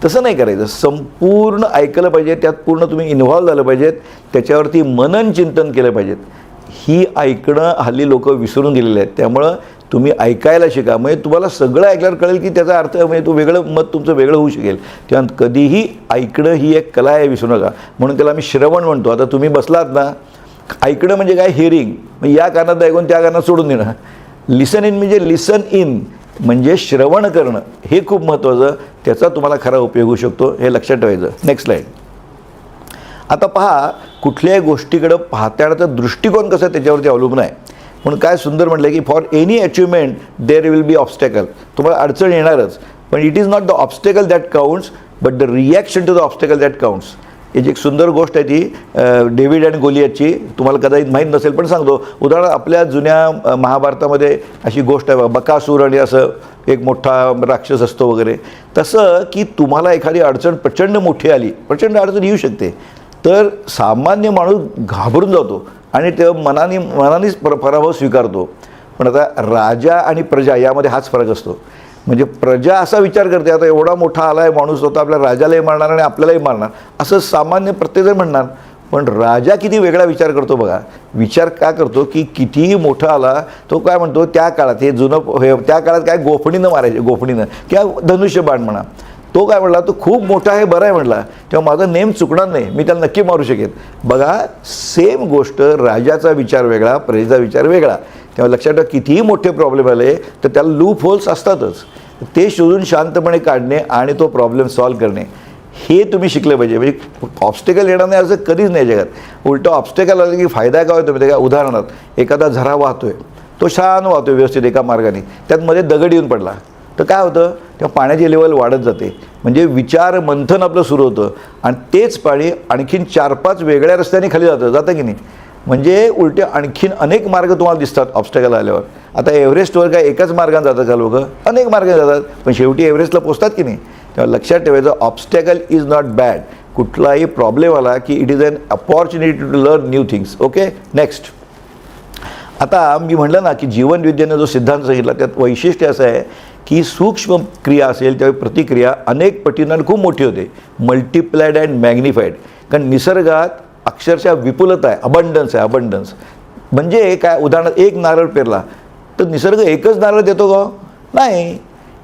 तसं नाही करायचं. संपूर्ण ऐकलं पाहिजे, त्यात पूर्ण तुम्ही इन्व्हॉल्व झालं पाहिजेत, त्याच्यावरती मनन चिंतन केलं पाहिजेत. ही ऐकणं हल्ली लोक विसरून गेलेले आहेत. त्यामुळं तुम्ही ऐकायला शिका. म्हणजे तुम्हाला सगळं ऐकल्यावर कळेल की त्याचा अर्थ, म्हणजे तो वेगळं मत तुमचं वेगळं होऊ शकेल. तेव्हा कधीही ऐकणं ही एक कला आहे, विसरू नका. म्हणून त्याला मी श्रवण म्हणतो. आता तुम्ही बसलात ना, ऐकणं म्हणजे काय, हिअरिंग. म्हणजे या कानात ऐकून त्या कानात सोडून देणं. लिसन इन म्हणजे लिसन इन म्हणजे श्रवण करणं, हे खूप महत्त्वाचं. त्याचा तुम्हाला खरा उपयोग होऊ शकतो, हे लक्षात ठेवायचं. Next slide. आता पहा, कुठल्याही गोष्टीकडं पाहत्याचा दृष्टिकोन कसा त्याच्यावरती अवलंबून आहे. म्हणून काय सुंदर म्हटलं की for any achievement there will be obstacle. तुम्हाला अडचण येणारच, पण it is not the obstacle that counts but the reaction to the obstacle that counts. याची एक सुंदर गोष्ट आहे ती डेव्हिड आणि गोलियतची. तुम्हाला कदाचित माहीत नसेल पण सांगतो. उदाहरण, आपल्या जुन्या महाभारतामध्ये अशी गोष्ट आहे, बकासूर आणि असं एक मोठा राक्षस असतो वगैरे. तसं की तुम्हाला एखादी अडचण प्रचंड मोठी आली, प्रचंड अडचण येऊ शकते, तर सामान्य माणूस घाबरून जातो आणि ते मनानेच पराभव स्वीकारतो. पण आता राजा आणि प्रजा यामध्ये हाच फरक असतो. म्हणजे प्रजा असा विचार करते, आता एवढा मोठा आला आहे माणूस, होता आपल्या राजालाही मारणार आणि आपल्यालाही मारणार, असं सामान्य प्रत्येकजण म्हणणार. पण राजा किती वेगळा विचार करतो बघा. विचार का करतो की कितीही मोठा आला, तो काय म्हणतो, त्या काळात हे जुनं, त्या काळात काय गोफणीनं मारायचे, गोफणीनं किंवा धनुष्यबाण म्हणा. तो काय म्हटला, तो खूप मोठा आहे, बरं आहे म्हटला, तेव्हा माझा नेम चुकणार नाही, मी त्याला नक्की मारू शकेन. बघा, सेम गोष्ट, राजाचा विचार वेगळा, प्रजेचा विचार वेगळा. तेव्हा लक्षात ठेवा, कितीही मोठे प्रॉब्लेम आले तर त्याला लूप होल्स असतातच. ते शोधून शांतपणे काढणे आणि तो प्रॉब्लेम सॉल्व्ह करणे, हे तुम्ही शिकलं पाहिजे. म्हणजे ऑब्स्टेकल येणार नाही असं कधीच नाही जगात. उलटं ऑब्स्टेकल आलं की फायदा काय होतो, त्या उदाहरणार्थ एखादा झरा वाहतोय, तो छान वाहतोय व्यवस्थित एका मार्गाने, त्यात मध्ये दगड येऊन पडला तर काय होतं, तेव्हा पाण्याची लेवल वाढत जाते. म्हणजे विचार मंथन आपलं सुरू होतं आणि तेच पाणी आणखीन 4-5 वेगळ्या रस्त्याने खाली जातं की नाही. म्हणजे उलटे आणखीन अनेक मार्ग तुम्हाला दिसतात ऑब्स्टॅकल आल्यावर. आता एव्हरेस्टवर काय एकाच मार्गाने जातात का लोक, अनेक मार्गाने जातात, पण शेवटी एव्हरेस्टला पोचतात की नाही. तेव्हा लक्षात ठेवायचं, ऑब्स्टॅकल इज नॉट बॅड, कुठलाही प्रॉब्लेम आला की it is an opportunity to learn new things. Okay, next. आता मी म्हटलं ना की जीवनविद्येने जो सिद्धांत सांगितला त्यात वैशिष्ट्य असं आहे की सूक्ष्म क्रिया असेल त्यावेळी प्रतिक्रिया अनेक पटीनं खूप मोठी होते, मल्टिप्लाइड अँड मॅग्निफाईड. कारण निसर्गात अक्षरशः विपुलता आहे, अबंडन्स आहे, अबंडन्स. म्हणजे काय, उदाहरणार्थ एक नारळ पेरला तर निसर्ग एकच नारळ देतो का? नाही.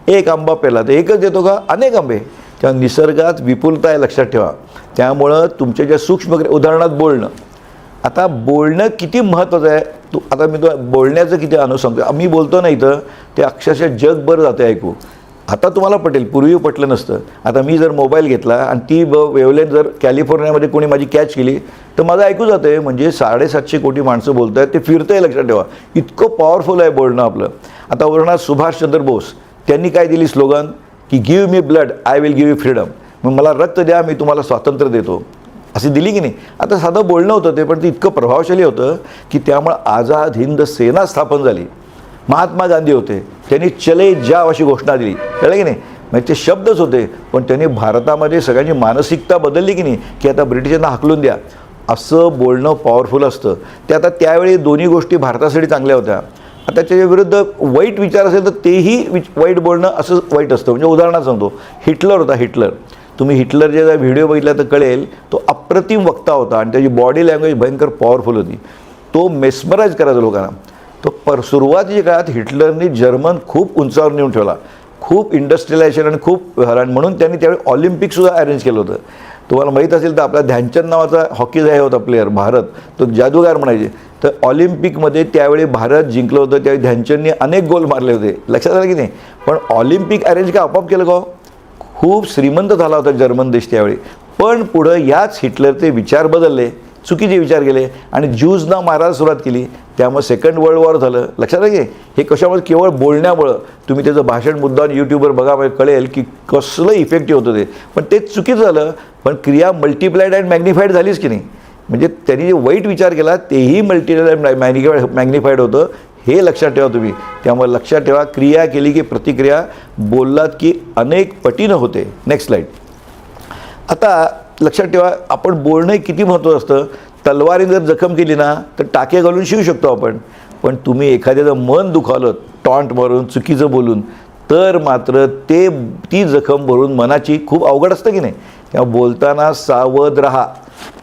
एक आंबा पेरला तर एकच देतो का? अनेक आंबे. तेव्हा निसर्गात विपुलता आहे, लक्षात ठेवा. त्यामुळं तुमच्या ज्या सूक्ष्म उदाहरणात बोलणं, आता बोलणं किती महत्त्वाचं आहे. आता मी बोलण्याचं किती अनुभव सांगतो. मी बोलतो ना इथं, ते अक्षरशः जगभर जाते ऐकू. आता तुम्हाला पटेल, पूर्वी पटलं नसतं. आता मी जर मोबाईल घेतला आणि ती वेवलेंथ जर कॅलिफोर्नियामध्ये कोणी माझी कॅच केली तर माझं ऐकू जातं आहे. म्हणजे 750 कोटी माणसं बोलत आहेत, ते फिरतं आहे, लक्षात ठेवा. इतकं पॉवरफुल आहे बोलणं आपलं. आता उदाहरणार्थ सुभाषचंद्र बोस, त्यांनी काय दिली स्लोगन की give me blood I will give you freedom. मग मला रक्त द्या, मी तुम्हाला स्वातंत्र्य देतो, अशी दिली की नाही. आता साधं बोलणं होतं ते, पण ते इतकं प्रभावशाली होतं की त्यामुळं आझाद हिंद सेना स्थापन झाली. महात्मा गांधी होते, त्यांनी चले जाव अशी घोषणा दिली, कळलं की नाही. म्हणजे ते शब्दच होते, पण त्यांनी भारतामध्ये सगळ्यांची मानसिकता बदलली की नाही, की आता ब्रिटिशांना हाकलून द्या. असं बोलणं पॉवरफुल असतं. ते आता त्यावेळी दोन्ही गोष्टी भारतासाठी चांगल्या होत्या. आता त्याच्या विरुद्ध वाईट विचार असेल तर तेही वाईट बोलणं असं वाईट असतं. म्हणजे उदाहरणार्थ सांगतो, हिटलर होता. हिटलर, तुम्ही हिटलरचे जर व्हिडिओ बघितला तर कळेल, तो अप्रतिम वक्ता होता आणि त्याची बॉडी लँग्वेज भयंकर पॉवरफुल होती. तो मेस्मराईज करायचा लोकांना. तो सुरुवातीच्या काळात हिटलरनी जर्मन खूप उंचावर नेऊन ठेवला, खूप इंडस्ट्रियलायझेशन आणि खूप म्हणून त्यांनी त्यावेळी ऑलिम्पिकसुद्धा अरेंज केलं होतं. तुम्हाला माहीत असेल तर आपला ध्यानचंद नावाचा हॉकीचा हे होता प्लेअर, भारत, तो जादूगार म्हणायचे. तर ऑलिम्पिकमध्ये त्यावेळी भारत जिंकलं होतं. त्यावेळी ध्यानचंदनी अनेक गोल मारले होते, लक्षात आलं की नाही. पण ऑलिम्पिक अरेंज का आपोआप केलं का? खूप श्रीमंत झाला होता जर्मन देश त्यावेळी. पण पुढं याच हिटलरचे विचार बदलले, चुकीचे विचार केले आणि ज्यूजना मारायला सुरुवात केली. त्यामुळे सेकंड वर्ल्ड वॉर झालं. लक्षात आहे की हे कशामुळे? केवळ बोलण्यामुळं. तुम्ही त्याचं भाषण मुद्दाम यूट्यूबवर बघा, म्हणजे कळेल की कसलं इफेक्टिव्ह होतं ते. पण ते चुकीचं झालं. पण क्रिया मल्टिप्लाइड अँड मॅग्निफाईड झालीच की नाही. म्हणजे त्यांनी जे वाईट विचार केला तेही मल्टिप्लाइड मॅग्निफाईड होतं, हे लक्षात ठेवा तुम्ही. त्यामुळे लक्षात ठेवा, क्रिया केली की प्रतिक्रिया बोललात की अनेक पटीनं होते. Next slide. आता लक्षात ठेवा, आपण बोलणं किती महत्त्वाचं असतं. तलवारीने जर जखम केली ना तर टाके घालून शिवू शकतो आपण, पण तुम्ही एखाद्याचं मन दुखावलं टॉन्ट मारून, चुकीचं बोलून, तर मात्र ती जखम भरून मनाची खूप अवघड असतं की नाही. तेव्हा बोलताना सावध राहा.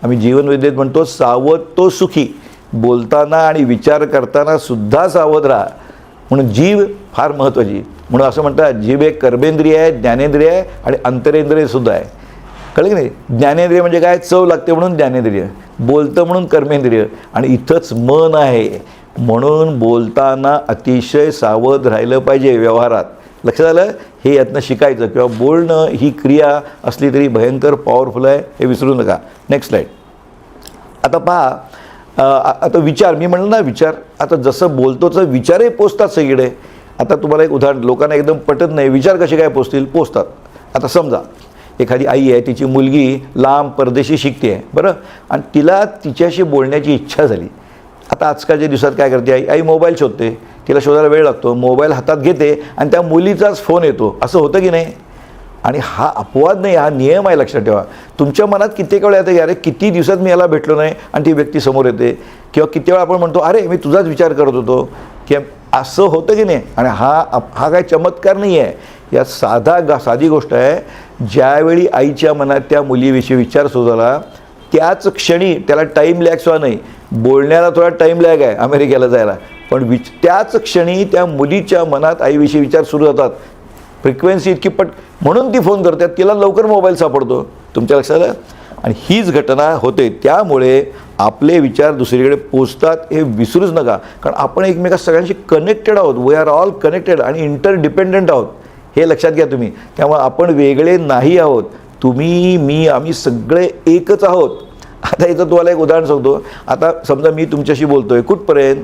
आम्ही जीवनविद्येत म्हणतो सावध तो सुखी. बोलताना आणि विचार करताना सुद्धा सावध राहा. म्हणून जीभ फार महत्त्वाची. म्हणून असं म्हणतात, जीभ एक कर्मेंद्रिय आहे, ज्ञानेंद्रिय आहे आणि अंतरेंद्रिय सुद्धा आहे. कळलं की नाही. ज्ञानेंद्रिय म्हणजे काय? चव लागते म्हणून ज्ञानेंद्रिय, बोलतं म्हणून कर्मेंद्रिय, आणि इथंच मन आहे. म्हणून बोलताना अतिशय सावध राहिलं पाहिजे व्यवहारात. लक्षात आलं? हे यातनं शिकायचं. किंवा बोलणं ही क्रिया असली तरी भयंकर पॉवरफुल आहे, हे विसरू नका. Next slide. आता पहा, आता विचार, मी म्हणलं ना विचार, आता जसं बोलतोच विचारही पोचतात सगळीकडे. आता तुम्हाला एक उदाहरण, लोकांना एकदम पटत नाही, विचार कसे काय पोचतील? पोचतात. आता समजा एखादी आई आहे, तिची मुलगी लांब परदेशी शिकते आहे, बरं, आणि तिला तिच्याशी बोलण्याची इच्छा झाली. आता आजकालच्या दिवसात काय करते आई मोबाईल शोधते. तिला शोधायला वेळ लागतो, मोबाईल हातात घेते आणि त्या मुलीचाच फोन येतो. असं होतं की नाही? आणि हा अपवाद नाही, हा नियम आहे, लक्षात ठेवा. तुमच्या मनात कित्येक वेळा येतं की अरे किती दिवसात मी याला भेटलो नाही, आणि ती व्यक्ती समोर येते. किंवा किती वेळा आपण म्हणतो अरे मी तुझाच विचार करत होतो, की असं होतं की नाही. आणि हा काय चमत्कार नाही आहे, या साधी गोष्ट आहे. ज्यावेळी आईच्या मनात त्या मुलीविषयी विचार सुरू झाला त्याच क्षणी, त्याला टाईम लॅग सुद्धा नाही, बोलण्याला थोडा टाईम लॅग आहे अमेरिकेला जायला, पण त्याच क्षणी त्या मुलीच्या मनात आईविषयी विचार सुरू होतात. फ्रिक्वेन्सी इतकी म्हणून ती फोन करतात, तिला लवकर मोबाईल सापडतो. तुमच्या लक्षात आलं? आणि हीच घटना होते. त्यामुळे आपले विचार दुसरीकडे पोचतात, हे विसरूच नका. कारण आपण एकमेका सगळ्यांशी कनेक्टेड आहोत. वी आर ऑल कनेक्टेड आणि इंटरडिपेंडंट आहोत, हे लक्षात घ्या तुम्ही. त्यामुळे आपण वेगळे नाही आहोत. तुम्ही, मी, आम्ही सगळे एकच आहोत. आता इथं तुम्हाला एक उदाहरण सांगतो. आता समजा मी तुमच्याशी बोलतोय, कुठपर्यंत?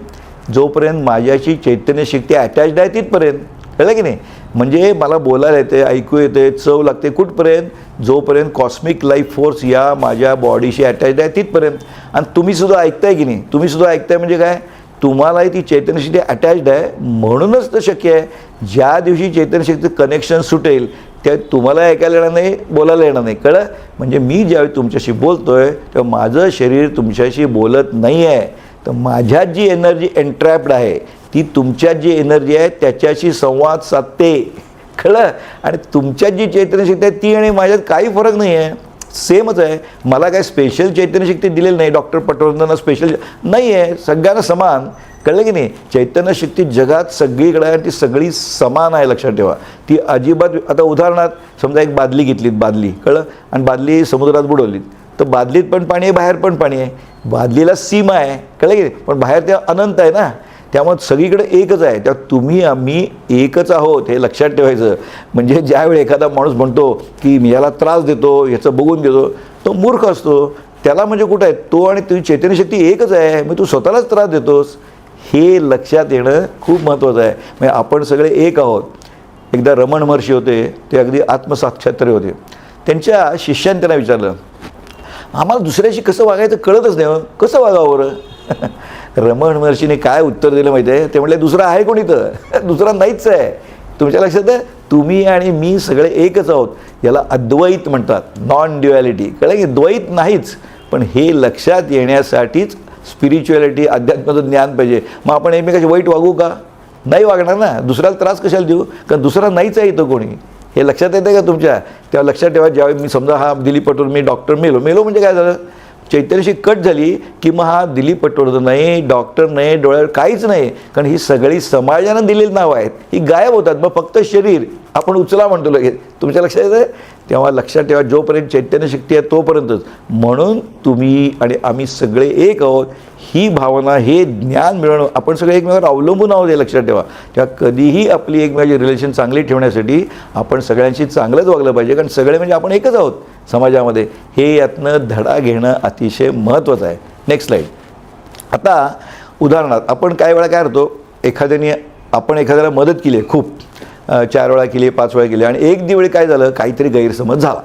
जोपर्यंत माझ्याशी चैतन्य शक्ती अटॅच्ड आहे तिथपर्यंत. कळलं की नाही? म्हणजे मला बोलायला येते, ऐकू येते, चव लागते, कुठपर्यंत? जोपर्यंत कॉस्मिक लाईफ फोर्स या माझ्या बॉडीशी अटॅच्ड आहे तिथपर्यंत. आणि तुम्हीसुद्धा ऐकताय की नाही? तुम्हीसुद्धा ऐकताय म्हणजे काय? तुम्हालाही ती चैतन्यशक्ती अटॅच्ड आहे, म्हणूनच तर शक्य आहे. ज्या दिवशी चैतन्यशक्तीचं कनेक्शन सुटेल त्या तुम्हाला ऐकायला येणार नाही, बोलायला येणार नाही. कळलं? म्हणजे मी ज्यावेळी तुमच्याशी बोलतोय तेव्हा माझं शरीर तुमच्याशी बोलत नाही आहे, तर माझ्यात जी एनर्जी एन्ट्रॅप्ड आहे ती तुमच्यात जी एनर्जी आहे त्याच्याशी संवाद साधते. कळलं? आणि तुमच्यात जी चैतन्यशक्ती आहे ती आणि माझ्यात काही फरक नाही आहे, सेमच आहे. मला काय स्पेशल चैतन्यशक्ती दिलेली नाही, डॉक्टर पटवर्धनना स्पेशल नाही आहे, सगळ्यांना समान. कळलं की नाही? चैतन्यशक्ती जगात सगळीकडे आहे, ती सगळी समान आहे, लक्षात ठेवा. ती अजिबात, आता उदाहरणार्थ समजा एक बादली घेतलीत, बादली, कळलं, आणि बादली समुद्रात बुडवलीत, तर बादलीत पण पाणी आहे, बाहेर पण पाणी आहे. बादलीला सीमा आहे, कळलं की नाही, पण बाहेर त्या अनंत आहे ना, त्यामुळे सगळीकडे एकच आहे. त्या तुम्ही आम्ही एकच आहोत, हे लक्षात ठेवायचं. म्हणजे ज्यावेळी एखादा माणूस म्हणतो की मी याला त्रास देतो, याचं बघून देतो, तो मूर्ख असतो. त्याला म्हणजे कुठं आहे, तो आणि तुझी चैतन्यशक्ती एकच आहे, मग तू स्वतःलाच त्रास देतोस. हे लक्षात येणं खूप महत्त्वाचं आहे. म्हणजे आपण सगळे एक आहोत. एकदा रमण महर्षी होते, ते अगदी आत्मसाक्षात्कारी होते. त्यांच्या शिष्याने त्यांना विचारलं, आम्हाला दुसऱ्याशी कसं वागायचं कळतच नाही, कसं वागावं बरं? रमण महर्षीने काय उत्तर दिलं माहिती आहे? ते म्हटले, दुसरा आहे कोणी तर? दुसरा नाहीच आहे. तुमच्या लक्षात आहे, तुम्ही आणि मी सगळे एकच आहोत. याला अद्वैत म्हणतात, नॉन ड्युॲलिटी. कळलं की? द्वैत नाहीच. पण हे लक्षात येण्यासाठीच स्पिरिच्युअलिटी, अध्यात्माचं ज्ञान पाहिजे. मग आपण एकमेकाशी वाईट वागू का? नाही वागणार ना. दुसऱ्याला त्रास कशाला देऊ? कारण दुसरा नाहीच आहे इथं कोणी. हे लक्षात येतं का तुमच्या? तेव्हा लक्षात ठेवा, ज्यावेळी मी समजा हा दिलीप पटवर्धन, मी डॉक्टर मेलो म्हणजे काय झालं? चैतन्यशी कट झाली की मग हा दिलीप पटवर्धन नाही, डॉक्टर नाही, डोळ्यावर काहीच नाही. कारण ही सगळी समाजानं दिलेली नावं आहेत, ही गायब होतात. मग फक्त शरीर आपण उचला म्हणतो लगेच. तुमच्या लक्षात येतं? तेव्हा लक्षात ठेवा, जोपर्यंत चैतन्यशक्ती आहे तोपर्यंतच. म्हणून तुम्ही आणि आम्ही सगळे एक आहोत, ही भावना, हे ज्ञान मिळवणं, आपण सगळे एकमेकांवर अवलंबून आहोत, हे लक्षात ठेवा. तेव्हा कधीही आपली एकमेकांची रिलेशन चांगली ठेवण्यासाठी आपण सगळ्यांशी चांगलंच वागलं पाहिजे. कारण सगळे म्हणजे आपण एकच आहोत समाजामध्ये. हे यातनं धडा घेणं अतिशय महत्त्वाचं आहे. Next slide. आता उदाहरणार्थ आपण काही वेळा काय करतो, आपण एखाद्याला मदत केली आहे, खूप 4 वेळा केली, 5 वेळा केली, आणि एक दिवशी काय झालं, काहीतरी गैरसमज झाला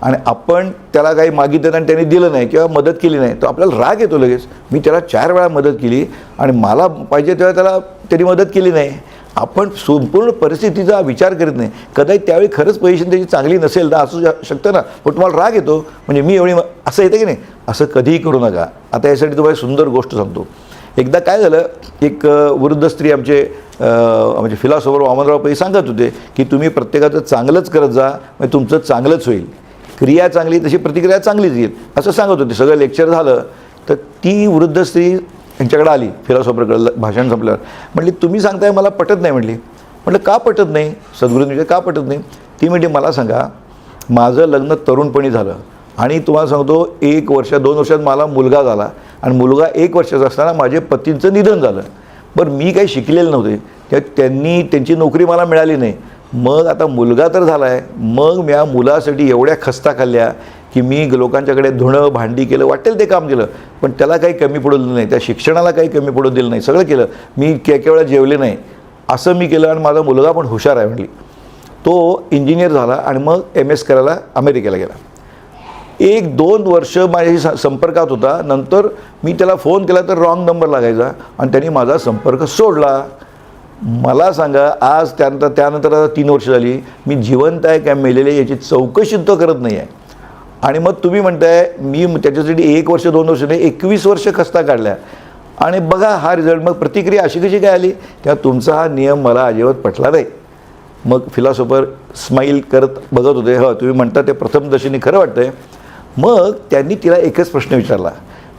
आणि आपण त्याला काही मागितलं आणि त्याने दिलं नाही किंवा मदत केली नाही, तर आपल्याला राग येतो लगेच. मी त्याला 4 वेळा मदत केली आणि मला पाहिजे तेव्हा त्यांनी मदत केली नाही. आपण संपूर्ण परिस्थितीचा विचार करत नाही. कदाचित त्यावेळी खरंच पोझिशन त्याची चांगली नसेल ना, असू शकतं ना, पण तुम्हाला राग येतो. म्हणजे मी एवढी असं येतं की नाही, असं कधीही करू नका. आता यासाठी तुम्हाला सुंदर गोष्ट सांगतो. एकदा काय झालं, एक वृद्ध स्त्री आमचे म्हणजे फिलॉसॉफर वामनराव पै सांगत होते की तुम्ही प्रत्येकाचं चांगलंच करत जा, म्हणजे तुमचं चांगलंच होईल. क्रिया चांगली तशी प्रतिक्रिया चांगलीच येईल, असं सांगत होते. सगळं लेक्चर झालं तर ती वृद्ध स्त्री यांच्याकडे आली, फिलॉसॉफरकडे भाषण संपल्यावर. म्हटली, तुम्ही सांगताय मला पटत नाही. म्हटलं का पटत नाही? सद्गुरूंनी का पटत नाही? ती म्हणली, मला सांगा, माझं लग्न तरुणपणी झालं आणि तुम्हाला सांगतो 1 वर्ष 2 वर्षात मला मुलगा झाला आणि मुलगा 1 वर्षाचा असताना माझे पतींचं निधन झालं. बरं, मी काही शिकलेलं नव्हते, त्यांची नोकरी मला मिळाली नाही. मग आता मुलगा तर झाला आहे, मग मी या मुलासाठी एवढ्या खस्ता खाल्ल्या की मी लोकांच्याकडे धुणं भांडी केलं, वाटेल ते काम केलं, पण त्याला काही कमी पडू दिलं नाही, त्या शिक्षणाला काही कमी पडू दिलं नाही, सगळं केलं. मी वेळा जेवले नाही, असं मी केलं. आणि माझा मुलगा पण हुशार आहे म्हणली. तो इंजिनियर झाला आणि मग MS करायला अमेरिकेला गेला. 1-2 वर्ष माझ्याशी संपर्कात होता. नंतर मी त्याला फोन केला तर रॉंग नंबर लागायचा आणि त्यांनी माझा संपर्क सोडला. मला सांगा, आज त्यानंतर 3 वर्ष झाली, मी जिवंत आहे काय मेलेले याची चौकशी तो करत नाही आहे. आणि मग तुम्ही म्हणताय मी त्याच्यासाठी 1 वर्ष 2 वर्ष नाही, 21 वर्ष खस्ता काढल्या आणि बघा हा रिझल्ट. मग प्रतिक्रिया अशी कशी काय आली? तेव्हा तुमचा हा नियम मला अजिबात पटला नाही. मग फिलॉसॉफर स्माईल करत बघत होते. हो, तुम्ही म्हणता ते प्रथमदर्शनी खरं वाटतंय. मग त्यांनी तिला एकच प्रश्न विचारला.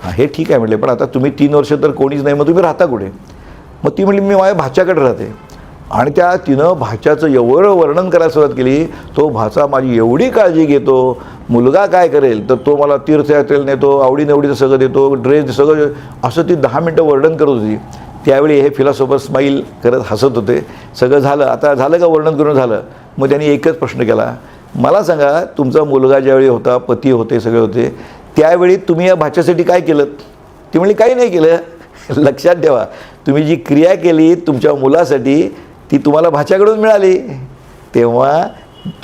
हे ठीक आहे म्हटले, पण आता तुम्ही 3 वर्ष तर कोणीच नाही, मग तुम्ही राहता कुठे? मग ती म्हटली, मी माझ्या भाच्याकडे राहते. आणि तिनं भाच्याचं एवढं वर्णन करायला सुरुवात केली. तो भाचा माझी एवढी काळजी घेतो, मुलगा काय करेल तर तो मला तीर्थयात्रेला नेतो, आवडीनिवडीचं सगळं देतो, ड्रेस सगळं, असं ती 10 मिनटं वर्णन करत होती. त्यावेळी हे फिलॉसॉफर स्माईल करत हसत होते. सगळं झालं, आता झालं का वर्णन करून झालं? मग त्यांनी एकच प्रश्न केला, मला सांगा, तुमचा मुलगा ज्यावेळी होता, पती होते, सगळे होते, त्यावेळी तुम्ही या भाच्यासाठी काय केलं? ती म्हणली, काही नाही केलं. लक्षात ठेवा, तुम्ही जी क्रिया केली तुमच्या मुलासाठी ती तुम्हाला भाच्याकडून मिळाली. तेव्हा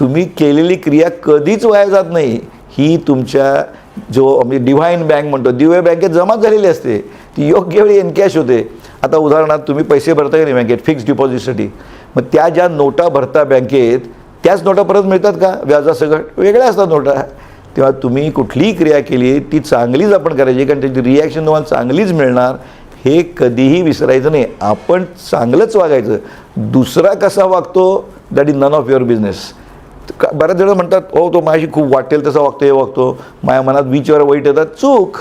तुम्ही केलेली क्रिया कधीच वाया जात नाही. ही तुमच्या जो आम्ही डिव्हाइन बँक म्हणतो, दिव्य बँकेत जमा झालेली असते, ती योग्य वेळी एनकॅश होते. आता उदाहरणार्थ तुम्ही पैसे भरता की नाही बँकेत फिक्स्ड डिपॉझिटसाठी, मग त्या ज्या नोटा भरता बँकेत त्याच नोटा परत मिळतात का व्याजासकट? वेगळ्या असतात नोटा. तेव्हा तुम्ही कुठलीही क्रिया केली ती चांगलीच आपण करायची, कारण त्याची रिॲक्शन तुम्हाला चांगलीच मिळणार, हे कधीही विसरायचं नाही. आपण चांगलंच वागायचं. दुसरा कसा वागतो that is none of your business. बऱ्याच जण म्हणतात हो तो माझ्याशी खूप वाटेल तसा वागतो, हे वागतो, माझ्या मनात विचार वाईट येतात. चूक.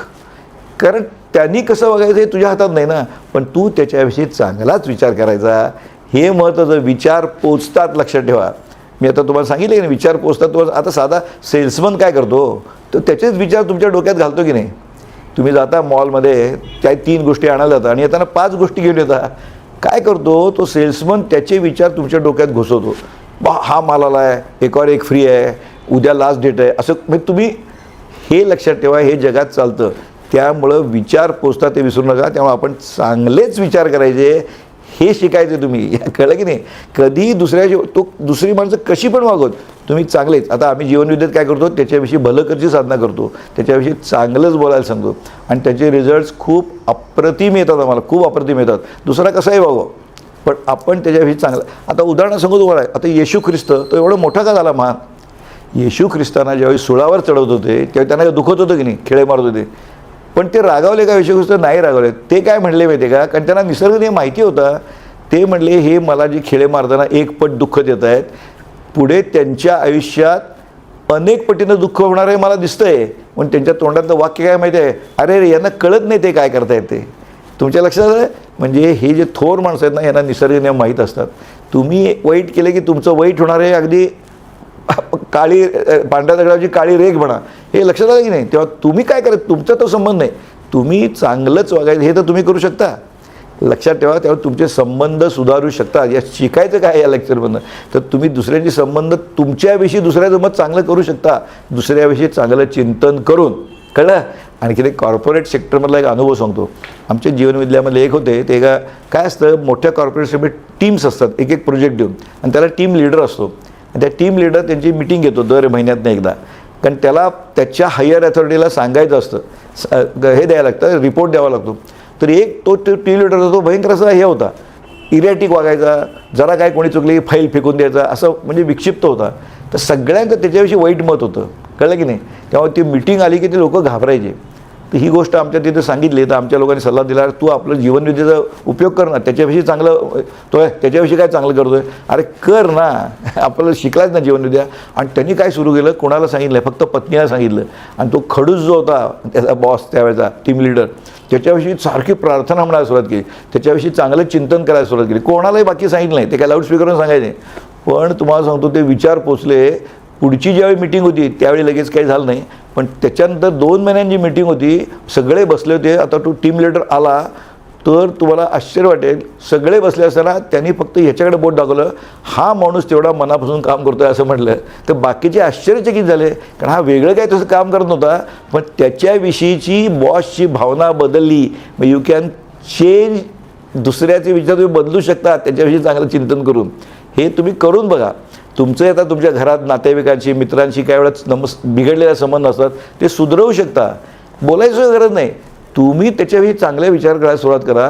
कारण त्यांनी कसं वागायचं हे तुझ्या हातात नाही ना, पण तू त्याच्याविषयी चांगलाच विचार करायचा, हे महत्त्वाचं. विचार पोचतात, लक्षात ठेवा. मी आता तुम्हाला सांगितलं की नाही, विचार पोचतात. तुम्हाला आता साधा सेल्समन काय करतो, तर त्याचेच विचार तुमच्या डोक्यात घालतो की नाही. तुम्ही जाता मॉलमध्ये, त्या 3 गोष्टी आणायला जाता आणि येताना 5 गोष्टी घेऊन येता. काय करतो तो सेल्समन, त्याचे विचार तुमच्या डोक्यात घुसवतो. बा हा माल आला आहे, एकावर एक फ्री आहे, उद्या लास्ट डेट आहे, असं. म्हणजे तुम्ही हे लक्षात ठेवा, हे जगात चालतं. त्यामुळं विचार पोचतात ते विसरू नका. त्यामुळे आपण चांगलेच विचार करायचे, हे शिकायचे तुम्ही. कळलं की नाही. कधीही दुसऱ्याची दुसरी माणसं कशी पण वागवत, तुम्ही चांगलेच. आता आम्ही जीवनविद्येत काय करतो, त्याच्याविषयी भलकरची साधना करतो, त्याच्याविषयी चांगलंच बोलायला सांगतो आणि त्याचे रिझल्ट्स खूप अप्रतिम येतात आम्हाला, खूप अप्रतिम येतात. दुसरा कसाही वागव, पण आपण त्याच्याविषयी चांगलं. आता उदाहरण सांगू तुम्हाला. आता येशू ख्रिस्त तो एवढा मोठा का झाला महान? येशू ख्रिस्तांना ज्यावेळी सुळावर चढवत होते त्यावेळी त्यांना दुखत होतं की नाही, खेळे मारत होते, पण ते रागावले का? येशू ख्रिस्त नाही रागावले. ते काय म्हणले माहिती आहे का? कारण त्यांना निसर्ग नियम माहिती होता. ते म्हणले हे मला जे खेळे मारताना 1 पट दुःख देत आहेत, पुढे त्यांच्या आयुष्यात अनेक पटीनं दुःख होणार आहे मला दिसतंय. पण त्यांच्या तोंडातलं वाक्य काय माहिती आहे? अरे रे, यांना कळत नाही ते काय करतायत ते. तुमच्या लक्षात आलं? म्हणजे हे जे थोर माणसं आहेत ना, यांना निसर्ग नियम माहीत असतात. तुम्ही वाईट केले की तुमचं वाईट होणार आहे, अगदी काळी पांढऱ्या दगडाची काळी रेघ म्हणा, हे लक्षात आलं की नाही. तेव्हा तुम्ही काय करत, तुमचा तो संबंध नाही, तुम्ही चांगलंच वागायचं, हे तर तुम्ही करू शकता. लक्षात ठेवा. तेव्हा तुमचे संबंध सुधारू शकता. या शिकायचं काय या लेक्चरमधनं, तर तुम्ही दुसऱ्यांचे संबंध, तुमच्याविषयी दुसऱ्याचं मत चांगलं करू शकता, दुसऱ्याविषयी चांगलं चिंतन करून. कळलं? आणखी एक कॉर्पोरेट सेक्टरमधला एक अनुभव सांगतो. आमच्या जीवनविद्यामध्ये एक होते, ते काय असतं, मोठ्या कॉर्पोरेटमध्ये टीम्स असतात, एक एक प्रोजेक्ट देऊन, आणि त्याला टीम लीडर असतो. आणि त्या टीम लीडर त्यांची मिटिंग घेतो दर महिन्यातनं एकदा, कारण त्याला त्याच्या हायर अथॉरिटीला सांगायचं असतं, हे द्यायला लागतं, रिपोर्ट द्यावा लागतो. तर एक तो टीम लीडर होता, तो भयंकर असा हे होता, इरॅटिक वागायचा, जरा काय कोणी चुकली फाईल फेकून द्यायचा, असं म्हणजे विक्षिप्त होता. तर सगळ्यांचं त्याच्याविषयी वाईट मत होतं. कळलं की नाही. तेव्हा ती मिटिंग आली की ते लोक घाबरायचे. तर ही गोष्ट आमच्या तिथे सांगितली, तर आमच्या लोकांनी सल्ला दिला, तू आपलं जीवनविद्येचा उपयोग कर ना, त्याच्याविषयी चांगलं तो त्याच्याविषयी काय चांगलं करतोय, अरे कर ना, आपल्याला शिकलाच ना जीवनविद्या. आणि त्यांनी काय सुरू केलं, कोणाला सांगितलं, फक्त पत्नीला सांगितलं. आणि तो खडूस जो होता त्याचा बॉस त्यावेळेचा टीम लीडर, त्याच्याविषयी सारखी प्रार्थना म्हणायला सुरुवात केली, त्याच्याविषयी चांगलं चिंतन करायला सुरुवात केली. कोणालाही बाकी सांगितलं नाही, ते काय लाऊडस्पीकरवरून सांगायचे. पण तुम्हाला सांगतो ते विचार पोचले. पुढची ज्यावेळी मिटिंग होती त्यावेळी लगेच काही झालं नाही, पण त्याच्यानंतर 2 महिन्यांची मिटिंग होती, सगळे बसले होते. आता तो टीम लीडर आला तर तुम्हाला आश्चर्य वाटेल, सगळे बसले असताना त्यांनी फक्त ह्याच्याकडे बोट दाखवलं, हा माणूस तेवढा मनापासून काम करतोय असं म्हटलं. तर बाकीचे आश्चर्यचकित झाले, कारण हा वेगळं काय तसं काम करत नव्हता, पण त्याच्याविषयीची बॉसची भावना बदलली. मग यू कॅन चेंज, दुसऱ्याचे विचार तुम्ही बदलू शकता त्याच्याविषयी चांगलं चिंतन करून. हे तुम्ही करून बघा. तुमचं आता तुमच्या घरात नातेवाईकांशी, मित्रांशी काय वेळेस बिघडलेले संबंध असतात, ते सुधरवू शकता. बोलायची गरज नाही, तुम्ही त्याच्याविषयी चांगले विचार करायला सुरुवात करा.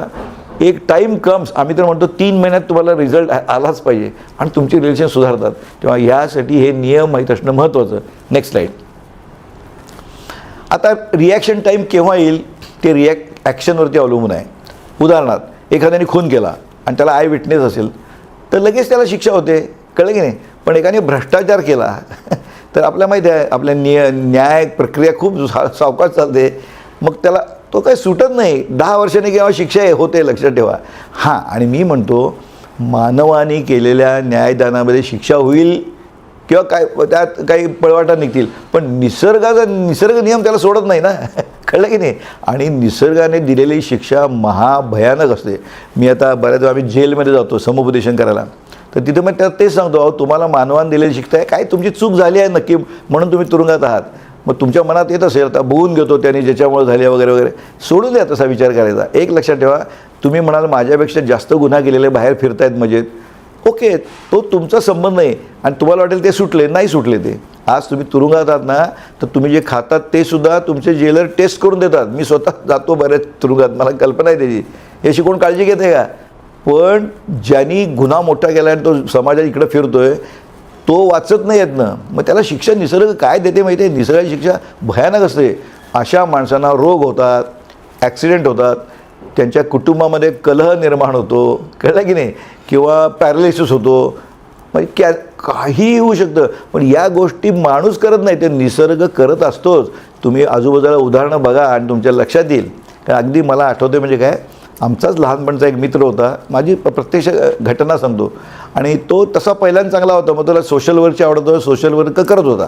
एक टाईम कम्स, आम्ही तर म्हणतो 3 महिन्यात तुम्हाला रिझल्ट आलाच पाहिजे आणि तुमची रिलेशन सुधारतात. तेव्हा यासाठी हे नियम माहीत असणं महत्त्वाचं. Next slide. आता रिॲक्शन टाईम केव्हा येईल ते ॲक्शनवरती अवलंबून आहे. उदाहरणार्थ एखाद्याने खून केला आणि त्याला आय विटनेस असेल तर लगेच त्याला शिक्षा होते. कळलं की नाही. पण एकाने भ्रष्टाचार केला तर आपल्याला माहिती आहे आपल्या न्याय प्रक्रिया खूप सावकाश चालते, मग त्याला तो काही सुटत नाही. 10 वर्षांनी केव्हा शिक्षा होते, लक्षात ठेवा. हां, आणि मी म्हणतो मानवाने केलेल्या न्यायदानामध्ये शिक्षा होईल किंवा काय त्यात काही पळवाटा निघतील, पण निसर्ग नियम त्याला सोडत नाही ना. कळलं की नाही. आणि निसर्गाने दिलेली शिक्षा महाभयानक असते. मी आता बऱ्याच आम्ही जेलमध्ये जातो समुपदेशन करायला, तर तिथे मग त्यात तेच सांगतो, अहो तुम्हाला मानवाने दिलेली शिक्षा आहे, काय तुमची चूक झाली आहे नक्की म्हणून तुम्ही तुरुंगात आहात. मग तुमच्या मनात येत असेल आता बघून घेतो त्याने ज्याच्यामुळे झाले वगैरे वगैरे, सोडून द्या तसा विचार करायचा. एक लक्षात ठेवा, तुम्ही म्हणाल माझ्यापेक्षा जास्त गुन्हा केलेले बाहेर फिरतायत मजेत, ओके, तो तुमचा संबंध नाही. आणि तुम्हाला वाटेल ते सुटले, नाही सुटले ते. आज तुम्ही तुरुंगात आहात ना, तर तुम्ही जे खातात ते सुद्धा तुमचे जेलर टेस्ट करून देतात. मी स्वतः जातो बऱ्याच तुरुंगात, मला कल्पना आहे त्याची. याची कोण काळजी घेते का. पण ज्यांनी गुन्हा मोठा केला आणि तो समाजात इकडं फिरतोय तो वाचत नाही येत ना, मग त्याला शिक्षा निसर्ग काय देते माहिती आहे? निसर्गाची शिक्षा भयानक असते. अशा माणसांना रोग होतात, ॲक्सिडेंट होतात, त्यांच्या कुटुंबामध्ये कलह निर्माण होतो, कळलं की नाही, किंवा पॅरालिसिस होतो, म्हणजे काहीही होऊ शकतं. पण या गोष्टी माणूस करत नाही, ते निसर्ग करत असतोच. तुम्ही आजूबाजूला उदाहरणं बघा आणि तुमच्या लक्षात येईल. कारण अगदी मला आठवते म्हणजे काय, आमचाच लहानपणचा एक मित्र होता, माझी प्रत्यक्ष घटना सांगतो, आणि तो तसा पहिल्यांदा चांगला होता, मग त्याला सोशल वर्कची आवडत होतं, सोशल वर्क करत होता.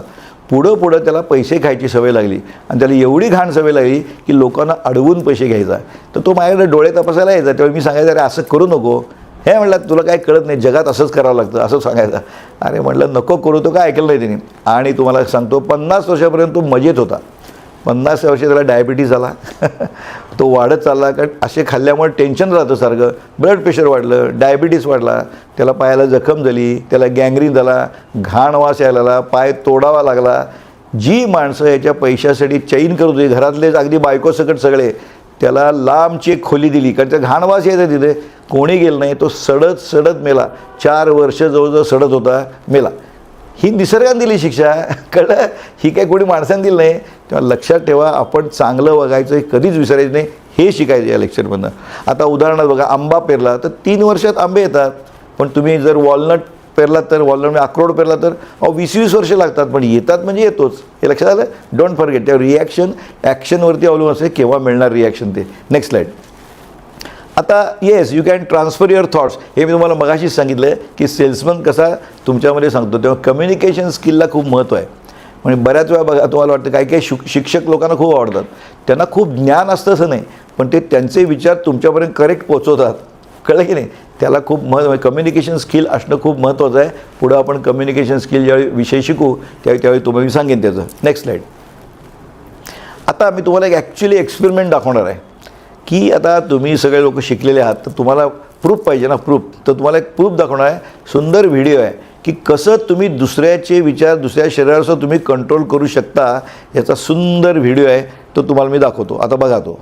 पुढं त्याला पैसे खायची सवय लागली आणि त्याला एवढी घाण सवय लागली की लोकांना अडवून पैसे घ्यायचा. तर तो माझ्याकडे डोळे तपासायला यायचा, तेव्हा मी सांगायचं अरे असं करू नको. हे म्हणलं तुला काय कळत नाही, जगात असंच करावं लागतं, असं सांगायचं. अरे म्हटलं नको करू, तो काय ऐकलं नाही त्यांनी. आणि तुम्हाला सांगतो 50 वर्षापर्यंत तो मजेत होता. 50 वर्षी त्याला डायबिटीज झाला. तो वाढत चालला, कारण असे खाल्ल्यामुळे टेन्शन राहतं सारखं, ब्लड प्रेशर वाढलं, डायबिटीस वाढला, त्याला पायाला जखम झाली, त्याला गँग्रीन झाला, घाण वास यायला लागला, पाय तोडावा लागला. जी माणसं याच्या पैशासाठी चैन करत होती, घरातलेच अगदी बायकोसकट सगळे, त्याला लांबची एक खोली दिली, कारण त्या घाण वास यायचा तिथे. कोणी गेलं नाही, तो सडत मेला. 4 वर्ष जवळजवळ सडत होता, मेला. ही निसर्गाने दिली शिक्षा, कळलं? ही काही कोणी माणसाने दिली नाही. तेव्हा लक्षात ठेवा, आपण चांगलं वागायचं कधीच विसरायचं नाही, हे शिकायचं या लेक्चरमधनं. आता उदाहरणार्थ बघा, आंबा पेरला तर 3 वर्षात आंबे येतात. पण तुम्ही जर वॉलनट पेरलात तर, वॉलनट अक्रोड पेरला तर 20-20 वर्ष लागतात, पण येतात म्हणजे येतोच. हे लक्षात आलं? Don't forget. त्या रिॲक्शन ॲक्शनवरती अवलंबून असते, केव्हा मिळणार रिॲक्शन ते. Next slide. आता yes, you can transfer your thoughts. हे मी तुम्हाला मगाशीच सांगितलं की सेल्समन कसा तुमच्यामध्ये सांगतो, तेव्हा कम्युनिकेशन स्किलला खूप महत्त्व आहे. म्हणजे बऱ्याच वेळा बघा, तुम्हाला वाटतं काही शिक्षक लोकांना खूप आवडतात, त्यांना खूप ज्ञान असतं असं नाही, पण ते त्यांचे विचार तुमच्यापर्यंत करेक्ट पोचवतात, कळलं की नाही? त्याला खूप कम्युनिकेशन स्किल असणं खूप महत्त्वाचं आहे. पुढं आपण कम्युनिकेशन स्किल ज्यावेळी विषय शिकू त्यावेळी तुम्हाला मी सांगेन त्याचं. Next slide. आता मी तुम्हाला एक ॲक्च्युली एक्सपेरिमेंट दाखवणार आहे की आता तुम्ही सगळे लोक शिकलेले आहात, तर तुम्हाला प्रूफ पाहिजे ना, प्रूफ. तर तुम्हाला एक प्रूफ दाखवणार आहे, सुंदर व्हिडिओ आहे की कसं तुम्ही दुसऱ्याचे विचार, दुसऱ्या शरीरावर तुम्ही कंट्रोल करू शकता. याचा सुंदर व्हिडिओ आहे, तो तुम्हाला मी दाखवतो. आता बघा तो.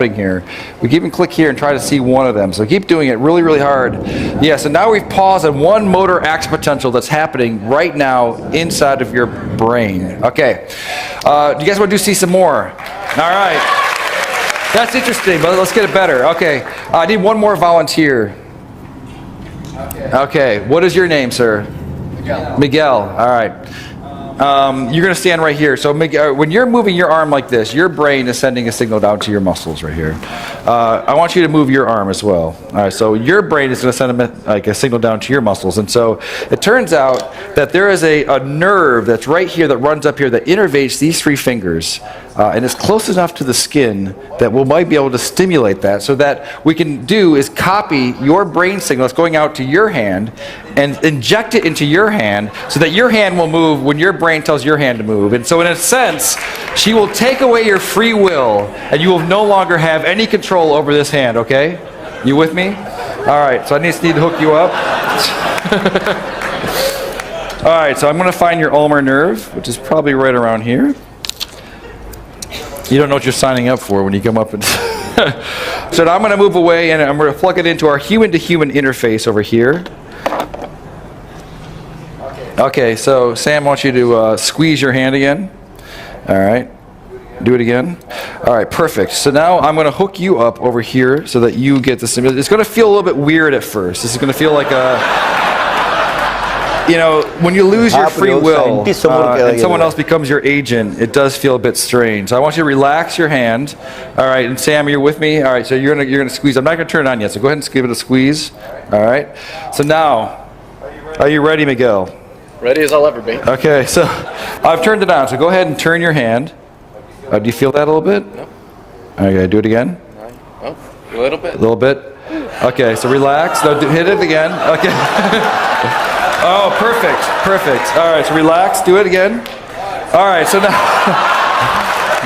Here. We can even click here and try to see one of them. So keep doing it really, really hard. Yeah, so now we've paused on one motor action potential that's happening right now inside of your brain. Okay. Do you guys want to see some more? All right. That's interesting, but let's get it better. Okay. I need one more volunteer. Okay. What is your name, sir? Miguel. All right. You're going to stand right here. So when you're moving your arm like this, your brain is sending a signal down to your muscles right here. I want you to move your arm as well. All right, so your brain is going to send a signal down to your muscles. And so it turns out that there is a nerve that's right here that runs up here that innervates these 3 fingers. And it's close enough to the skin that we might be able to stimulate that, so that we can do is copy your brain signal that's going out to your hand and inject it into your hand so that your hand will move when your brain tells your hand to move. And so in a sense, she will take away your free will and you will no longer have any control over this hand, okay? You with me? All right, so I just need to hook you up. All right, so I'm going to find your ulnar nerve, which is probably right around here. You don't know what you're signing up for when you come up and so now I'm going to move away and I'm going to plug it into our human-to-human interface over here. Okay, so Sam wants you to squeeze your hand again. All right. Do it again. All right, perfect. So now I'm going to hook you up over here so that you get the stimulus. It's going to feel a little bit weird at first. This is going to feel like a... You know, when you lose your free will and someone else becomes your agent, it does feel a bit strange. So I want you to relax your hand. All right, and Sam, you're with me? All right, so you're gonna squeeze. I'm not going to turn it on yet, so go ahead and give it a squeeze. All right. So now, are you ready, Miguel? Ready as I'll ever be. Okay, so I've turned it on, so go ahead and turn your hand. Do you feel that a little bit? No. Okay, do it again. Oh, a little bit. A little bit. Okay, so relax. No, hit it again. Okay. Oh, perfect, perfect. All right, so relax, do it again. All right, so now...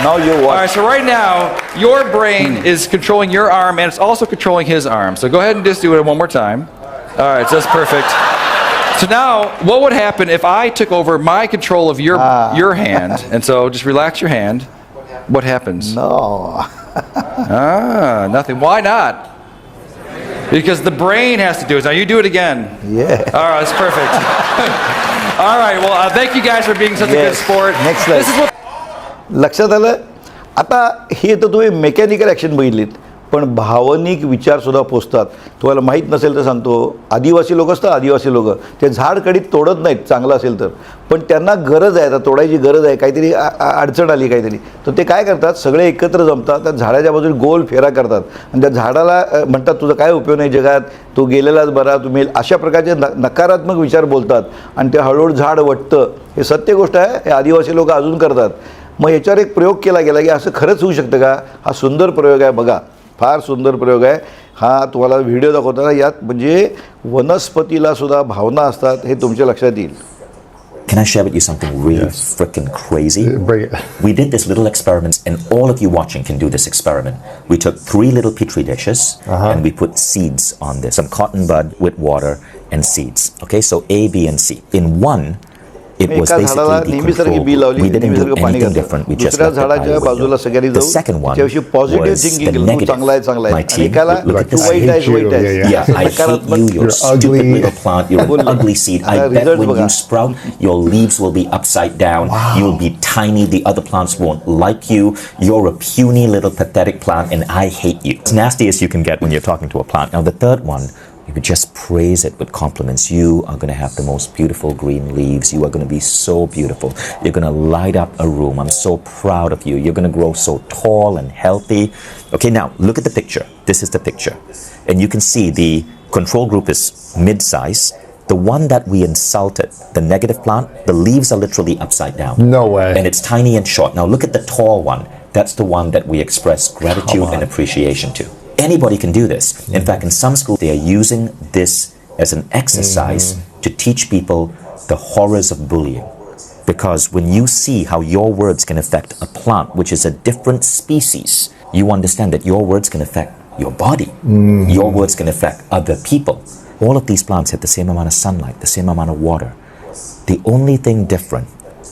Now you watch. All right, so right now, your brain is controlling your arm, and it's also controlling his arm. So go ahead and just do it one more time. All right, so that's perfect. So now, what would happen if I took over my control of your hand? And so just relax your hand. What happens? No. Nothing. Why not? Because the brain has to do it. Now you do it again. Yeah. All right, that's perfect. All right, well, thank you guys for being such a good Yes. sport. Next slide. This is what लक्षात आलं. आता हे तर तुम्ही mechanical action बघितलीत, पण भावनिक विचारसुद्धा पोचतात. तुम्हाला माहीत नसेल तर सांगतो, आदिवासी लोक असतात, आदिवासी लोक ते झाड कडीत तोडत नाहीत चांगलं असेल तर, पण त्यांना गरज आहे, आता तोडायची गरज आहे, काहीतरी अडचण आली काहीतरी, तर ते काय करतात, सगळे एकत्र जमतात, त्या झाडाच्या बाजूने गोल फेरा करतात आणि त्या झाडाला म्हणतात तुझा काय उपयोग नाही जगात, तू गेलेलाच बरा, तुम्ही अशा प्रकारचे नकारात्मक विचार बोलतात आणि ते हळूहळू झाड वटतं. हे सत्य गोष्ट आहे, हे आदिवासी लोक अजून करतात. मग याच्यावर एक प्रयोग केला गेला की असं खरंच होऊ शकतं का. हा सुंदर प्रयोग आहे बघा, फार सुंदर प्रयोग आहे हा. तुम्हाला व्हिडिओ दाखवताना यात म्हणजे वनस्पतीला सुद्धा भावना असतात हे तुमच्या लक्षात येईल. Can I share with you something really freaking crazy? Bring it. We did this little experiment, and all of you watching can do this experiment. We took 3 little petri dishes and we put seeds on this, some cotton bud with water and seeds. Okay, so A, B, and C. In one, it was एका झाडाला basically the नेहमीसारखी B control लावली, group. We didn't do नेहमीसारखं पाणी anything घातलं. different. We just दुसऱ्या left it by झाडाच्या the बाजूला window. सगळ्यांनी The जाऊन second one त्याविषयी पॉझिटिव्ह was थिंकिंग the केलं, तू negative. चांगला आहे, चांगला My आहे, आणि team, एकाला look at तू this. वाईट I आहेस, hate वाईट you. आहेस. Yeah, Yeah, I hate नकारात्मक you, you're a stupid ugly. little plant, you're an ugly seed. I आता bet result when बघा. you sprout, your leaves will be upside down, you'll be tiny, the other plants won't like you, you're a puny little pathetic plant, and I hate you. It's nasty as you can get when you're talking to a plant. Now the third one, you could just praise it with compliments. You are going to have the most beautiful green leaves. You are going to be so beautiful. You're going to light up a room. I'm so proud of you. You're going to grow so tall and healthy. Okay, now look at the picture. This is the picture. And you can see the control group is mid-size. The one that we insulted, the negative plant, the leaves are literally upside down. No way. And it's tiny and short. Now look at the tall one. That's the one that we express gratitude and appreciation to. Anybody can do this. In fact, in some schools, they are using this as an exercise to teach people the horrors of bullying. Because when you see how your words can affect a plant, which is a different species, you understand that your words can affect your body. Your words can affect other people. All of these plants had the same amount of sunlight, the same amount of water. The only thing different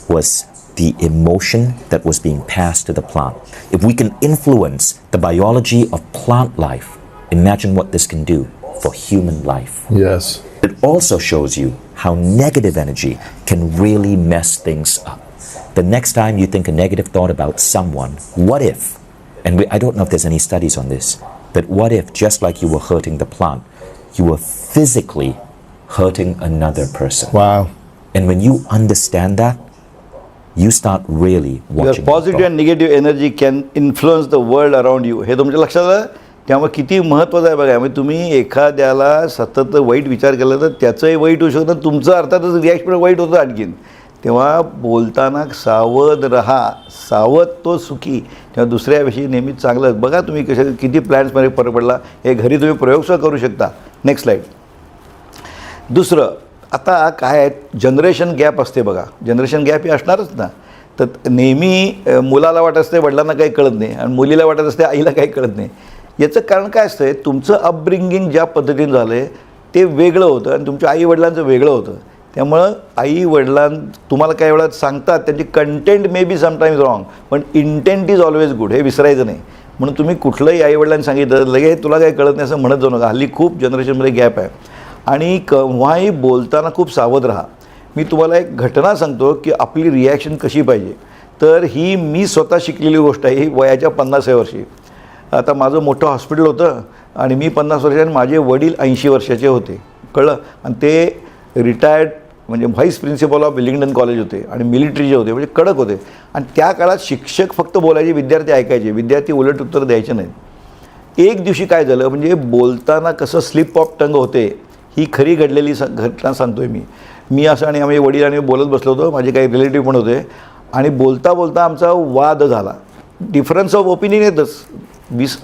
was the emotion that was being passed to the plant. If we can influence the biology of plant life, imagine what this can do for human life. Yes. It also shows you how negative energy can really mess things up. The next time you think a negative thought about someone, what if, and I don't know if there's any studies on this, but what if just like you were hurting the plant, you were physically hurting another person? Wow. And when you understand that, you start really your watching. your positive thought. And negative energy can influence the world around you. हे तुमच्या लक्षात आलं. त्यामुळे किती महत्त्वाचं आहे बघा. म्हणजे तुम्ही एखाद्याला सतत वाईट विचार केला तर त्याचंही वाईट होऊ शकतं, तुमचं अर्थातच रिॲक्शन वाईट होतं आणखीन. तेव्हा बोलताना सावध रहा, सावध तो सुखी. तेव्हा दुसऱ्याविषयी नेहमी चांगलं बघा. तुम्ही कशा किती प्लॅन्समध्ये फरक पडला हे घरी तुम्ही प्रयोगसुद्धा करू शकता. Next slide. दुसरं, आता काय आहे, जनरेशन गॅप असते बघा. जनरेशन गॅप हे असणारच ना. तर नेहमी मुलाला वाटत असते वडिलांना काही कळत नाही आणि मुलीला वाटत असते आईला काही कळत नाही. याचं कारण काय असतं, तुमचं अपब्रिंगिंग ज्या पद्धतीने झालं आहे ते वेगळं होतं आणि तुमच्या आई वडिलांचं वेगळं होतं. त्यामुळं आई वडिलां तुम्हाला काही वेळा सांगतात, त्यांची content may be sometimes wrong, पण इंटेंट इज ऑलवेज गुड, हे विसरायचं नाही. म्हणून तुम्ही कुठलंही आई वडिलांनी सांगितलं लगेच तुला काही कळत नाही असं म्हणत जाऊ नका. हल्ली खूप जनरेशनमध्ये गॅप आहे आणि केव्हाही बोलताना खूप सावध राहा. मी तुम्हाला एक घटना सांगतो की आपली रिॲक्शन कशी पाहिजे. तर ही मी स्वतः शिकलेली गोष्ट आहे. ही वयाच्या 50व्या वर्षी. आता माझं मोठं हॉस्पिटल होतं आणि मी 50 वर्षाचे आणि माझे वडील 80 वर्षाचे होते, कळलं. आणि ते रिटायर्ड म्हणजे vice principal of Willingdon college होते आणि मिलिटरीचे होते, म्हणजे कडक होते. आणि त्या काळात शिक्षक फक्त बोलायचे, विद्यार्थी ऐकायचे, विद्यार्थी उलट उत्तर द्यायचे नाहीत. एक दिवशी काय झालं, म्हणजे बोलताना कसं स्लिप ऑफ टंग होते, ही खरी घडलेली घटना सांगतो आहे मी असं. आणि आम्ही वडील आणि बोलत बसलो होतो, माझे काही रिलेटिव्ह पण होते आणि बोलता बोलता आमचा वाद झाला. डिफरन्स ऑफ ओपिनियन येतच 20.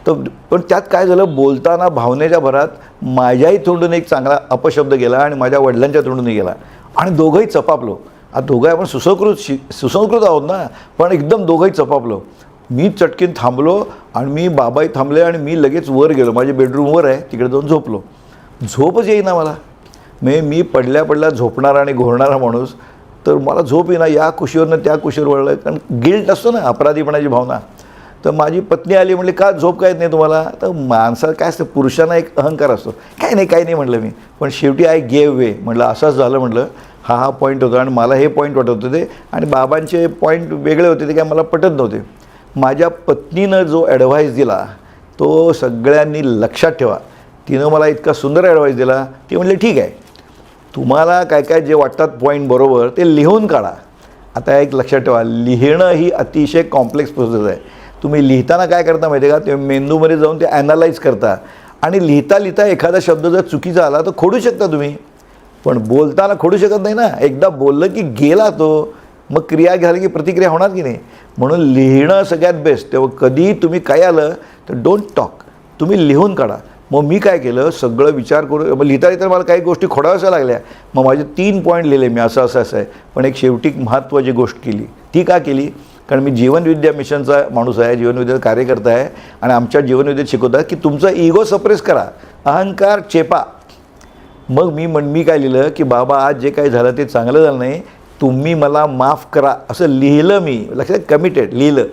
तर पण त्यात काय झालं, बोलताना भावनेच्या भरात माझ्याही तोंडून एक चांगला अपशब्द गेला आणि माझ्या वडिलांच्या तोंडूनही गेला आणि दोघंही चपापलो. आता दोघंही आपण सुसंस्कृत आहोत ना, पण एकदम दोघंही चपापलो. मी चटकीन थांबलो आणि मी बाबाही थांबले आणि मी लगेच वर गेलो. माझे बेडरूमवर आहे, तिकडे जाऊन झोपलो. झोपच येईना मला. मी पडल्या झोपणारा आणि घोरणारा माणूस, तर मला झोप येईना. या कुशीवरनं त्या कुशीवर वळलं, कारण गिल्ट असतो ना, अपराधीपणाची भावना. तर माझी पत्नी आली, म्हणली का झोप काय येत नाही तुम्हाला? तर माणसाला काय असतं, पुरुषांना एक अहंकार असतो, काही नाही म्हटलं मी. पण शेवटी आय गेव वे, म्हटलं असंच झालं, म्हटलं हा पॉईंट होता आणि मला हे पॉईंट वाटत होते आणि बाबांचे पॉईंट वेगळे होते, ते काय मला पटत नव्हते. माझ्या पत्नीनं जो ॲडव्हाइस दिला तो सगळ्यांनी लक्षात ठेवा. तिनं मला इतका सुंदर ॲडव्हाइस दिला. ती म्हणली ठीक आहे, तुम्हाला काय काय जे वाटतात पॉईंट बरोबर ते लिहून काढा. आता एक लक्षात ठेवा, लिहिणं ही अतिशय कॉम्प्लेक्स प्रोसेस आहे. तुम्ही लिहिताना काय करता माहिती आहे का, ते मेंदूमध्ये जाऊन ते ॲनालाइज करता आणि लिहिता लिहिता एखादा शब्द जर चुकीचा आला तर खोडू शकता तुम्ही, पण बोलताना खोडू शकत नाही ना. एकदा बोललं की गेला तो, मग क्रिया झाली की प्रतिक्रिया होणार की नाही. म्हणून लिहिणं सगळ्यात बेस्ट. तेव्हा कधी तुम्ही काय आलं तर डोंट टॉक, तुम्ही लिहून काढा. मग मी काय केलं, सगळं विचार करून मग लिहिता लिहिता मला काही गोष्टी खोडाव्याशा लागल्या. मग माझे 3 पॉईंट लिहिले मी, असं आहे. पण एक शेवटी महत्त्वाची गोष्ट केली. ती का केली? कारण मी जीवनविद्या मिशनचा माणूस आहे, जीवनविद्याचा कार्यकर्ता आहे आणि आमच्या जीवनविद्येत शिकवतात की तुमचा इगो सप्रेस करा, अहंकार चेपा. मग मी काय लिहिलं की बाबा आज जे काही झालं ते चांगलं झालं नाही, तुम्ही मला माफ करा, असं लिहिलं मी. लक्षात, कमिटेड लिहिलं.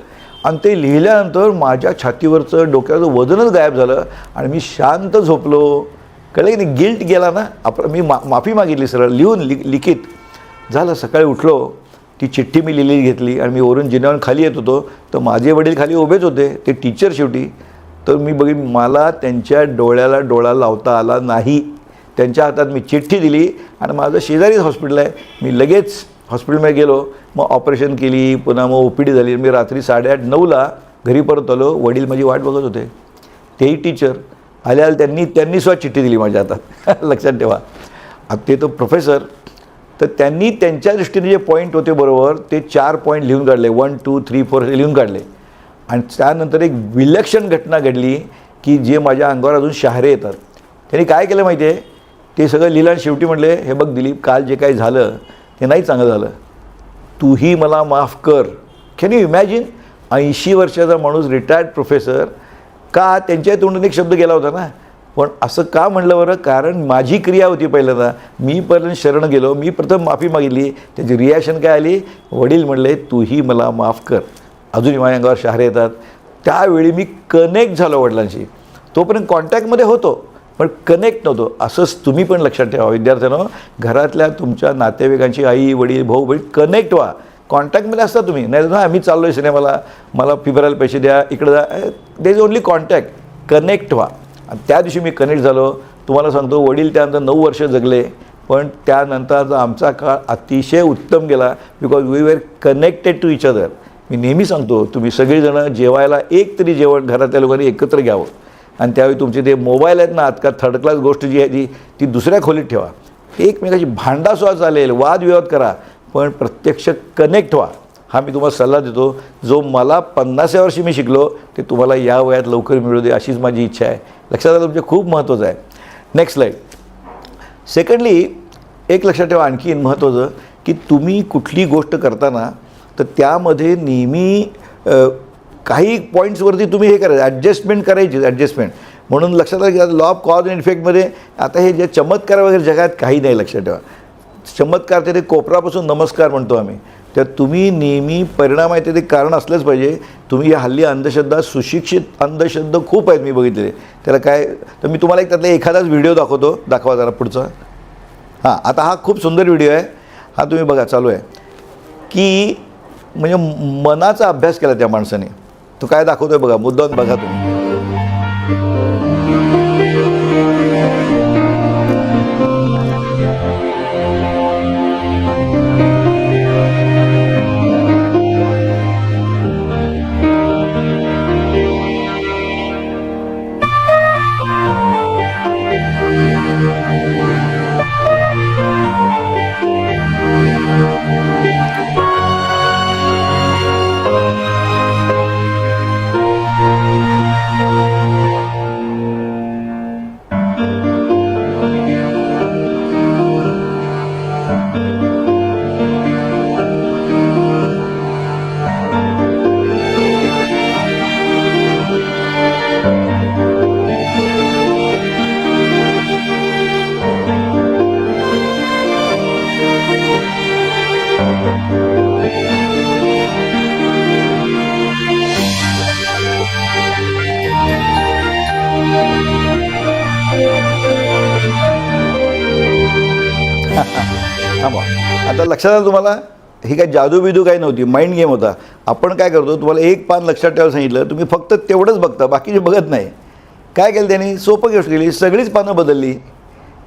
आणि ते लिहिल्यानंतर माझ्या छातीवरचं डोक्याचं वजनच गायब झालं आणि मी शांत झोपलो. कळलं की नाही, गिल्ट गेला ना. मी माफी मागितली सरळ लिहून, लिखित झालं. सकाळी उठलो, ती चिठ्ठी मी लिहिली घेतली आणि मी वरून जिन्यावरून खाली येत होतो तर माझे वडील खाली उभेच होते, ते टीचर शेवटी. तर मी मला त्यांच्या डोळ्याला डोळा लावता आला नाही. त्यांच्या हातात मी चिठ्ठी दिली आणि माझं शेजारीच हॉस्पिटल आहे, मी लगेच हॉस्पिटलमध्ये गेलो. मग ऑपरेशन केली, पुन्हा मग OPD झाली. मी रात्री 8:30-9ला घरी परत आलो. वडील माझी वाट बघत होते, तेही टीचर. आल्या त्यांनी स्वतः चिठ्ठी दिली माझ्या हातात. लक्षात ठेवा. आता ते तो प्रोफेसर, तर त्यांनी त्यांच्या दृष्टीने जे पॉईंट होते बरोबर ते 4 पॉईंट लिहून काढले, 1, 2, 3, 4 हे लिहून काढले. आणि त्यानंतर एक विलक्षण घटना घडली की जे माझ्या अंगावर अजून शहारे येतात. त्यांनी काय केलं माहिती आहे, ते सगळं लिहिलं आणि शेवटी म्हटले, हे बघ दिलीप, काल जे काही झालं ते नाही चांगलं झालं, तूही मला माफ कर. Can you imagine? 80 वर्षाचा माणूस, रिटायर्ड प्रोफेसर, का त्यांच्या तोंडून एक शब्द गेला होता ना. पण असं का म्हणलं बरं? कारण माझी क्रिया होती पहिल्यांदा. मी पर्यंत शरण गेलो, मी प्रथम माफी मागितली. त्याची रिॲक्शन काय आली? वडील म्हणले तूही मला माफ कर. अजूनही माझ्या अंगावर शहारे येतात. त्यावेळी मी कनेक्ट झालो वडिलांशी. तोपर्यंत कॉन्टॅक्टमध्ये होतो पण कनेक्ट नव्हतो. असंच तुम्ही पण लक्षात ठेवा विद्यार्थ्यांनो, घरातल्या तुमच्या नातेवाईकांची, आई वडील भाऊ बहीण, कनेक्ट व्हा. कॉन्टॅक्टमध्ये असता तुम्ही, नाही ना आम्ही चाललो आहे सिनेमाला, मला फिरायला पैसे द्या, इकडं जा. दे इज ओनली कॉन्टॅक्ट. कनेक्ट व्हा. आणि त्या दिवशी मी कनेक्ट झालो. तुम्हाला सांगतो, वडील त्यानंतर 9 वर्ष जगले, पण त्यानंतरचा आमचा काळ अतिशय उत्तम गेला because we were connected to each other. मी नेहमी सांगतो, तुम्ही सगळेजणं जेवायला एक तरी जेवण घरातल्या लोकांनी एकत्र घ्यावं. आणि त्यावेळी तुमचे ते मोबाईल आहेत ना, आजकाल थर्ड क्लास गोष्ट जी आहे ती दुसऱ्या खोलीत ठेवा. एकमेकाची भांडासुद्धा चालेल, वादविवाद करा, पण प्रत्यक्ष कनेक्ट व्हा. हा मी तुम्हाला सल्ला देतो. जो मला 50व्या वर्षी मी शिकलो ते तुम्हाला या वयात लवकर मिळू दे, अशीच माझी इच्छा आहे. लक्षात आलं तुमचे? खूप महत्त्वाचं आहे. Next slide. सेकंडली, एक लक्षात ठेवा आणखी महत्त्वाचं, की तुम्ही कुठली गोष्ट करताना तर त्यामध्ये नेहमी काही पॉईंट्सवरती तुम्ही हे करायचं, ॲडजस्टमेंट करायची. ॲडजस्टमेंट म्हणून लक्षात आलं की लॉ ऑफ कॉज अँड इफेक्टमध्ये आता हे जे चमत्कार वगैरे जगात काही नाही. लक्षात ठेवा, चमत्कार ते कोपरापासून नमस्कार म्हणतो आम्ही. तर तुम्ही नेहमी परिणाम आहे ते कारण असलंच पाहिजे. तुम्ही या हल्ली अंधश्रद्धा, सुशिक्षित अंधश्रद्धा खूप आहेत मी बघितलेले. त्याला काय, तर मी तुम्हाला एक त्यातला एखादाच व्हिडिओ दाखवतो. दाखवा जरा पुढचा. हां, आता हा खूप सुंदर व्हिडिओ आहे. हा तुम्ही बघा, चालू आहे की म्हणजे मनाचा अभ्यास केला त्या माणसाने. तो काय दाखवतोय बघा, मुद्दाम बघा तुम्ही. आता लक्षात आलं तुम्हाला, ही काय जादू बिदू काही नव्हती, माइंड गेम होता. आपण काय करतो, तुम्हाला एक पान लक्षात ठेवायला सांगितलं, तुम्ही फक्त तेवढंच बघता, बाकीचे बघत नाही. काय केलं त्यांनी, सोपं गोष्ट केली, सगळीच पानं बदलली.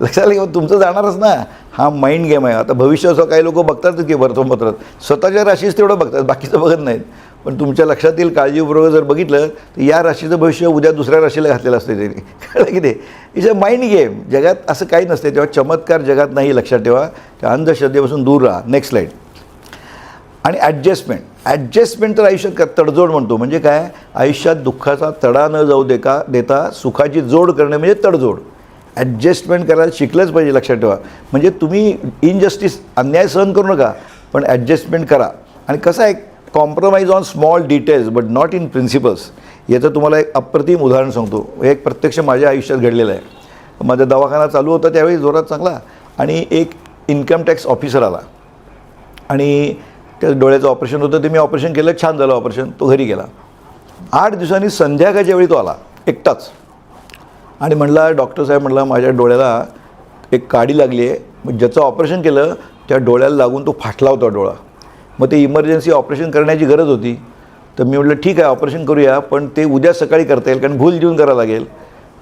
लक्षात आलं की तुमचं जाणारच ना. हा माइंड गेम आहे. आता भविष्याचं काही लोक बघतातच की वर्तमानपत्रात, स्वतःच्या राशीच तेवढं बघतात, बाकीचं बघत नाहीत. पण तुमच्या लक्षात येईल, काळजीपूर्वक जर बघितलं तर या राशीचं भविष्य उद्या दुसऱ्या राशीला घातलेलं असतं त्यांनी. कळलं की ते, इट्स अ माइंड गेम. जगात असं काही नसते, तेव्हा चमत्कार जगात नाही, लक्षात ठेवा. त्या अंधश्रद्धेपासून दूर राहा. Next slide. आणि ॲडजस्टमेंट तर आयुष्यात तडजोड म्हणतो. म्हणजे काय, आयुष्यात दुःखाचा तडा न जाऊ देता सुखाची जोड करणे म्हणजे तडजोड. ॲडजस्टमेंट करायला शिकलंच पाहिजे, लक्षात ठेवा. म्हणजे तुम्ही इनजस्टिस, अन्याय सहन करू नका, पण ॲडजस्टमेंट करा. आणि कसं आहे, compromise on small details but not in principles. याचं तुम्हाला एक अप्रतिम उदाहरण सांगतो. हे एक प्रत्यक्ष माझ्या आयुष्यात घडलेलं आहे. माझा दवाखाना चालू होता त्यावेळी जोरात चांगला, आणि एक इन्कम टॅक्स ऑफिसर आला आणि त्या डोळ्याचं ऑपरेशन होतं, ते मी ऑपरेशन केलं, छान झालं ऑपरेशन. तो घरी गेला. 8 दिवसांनी संध्याकाळच्या वेळी तो आला एकटाच आणि म्हणला, डॉक्टर साहेब म्हणला, माझ्या डोळ्याला एक काडी लागली आहे, ज्याचं ऑपरेशन केलं त्या डोळ्याला लागून तो फाटला होता डोळा. मग ते इमर्जन्सी ऑपरेशन करण्याची गरज होती. तर मी म्हटलं ठीक आहे ऑपरेशन करूया, पण ते उद्या सकाळी करता येईल, कारण भूल देऊन करावं लागेल.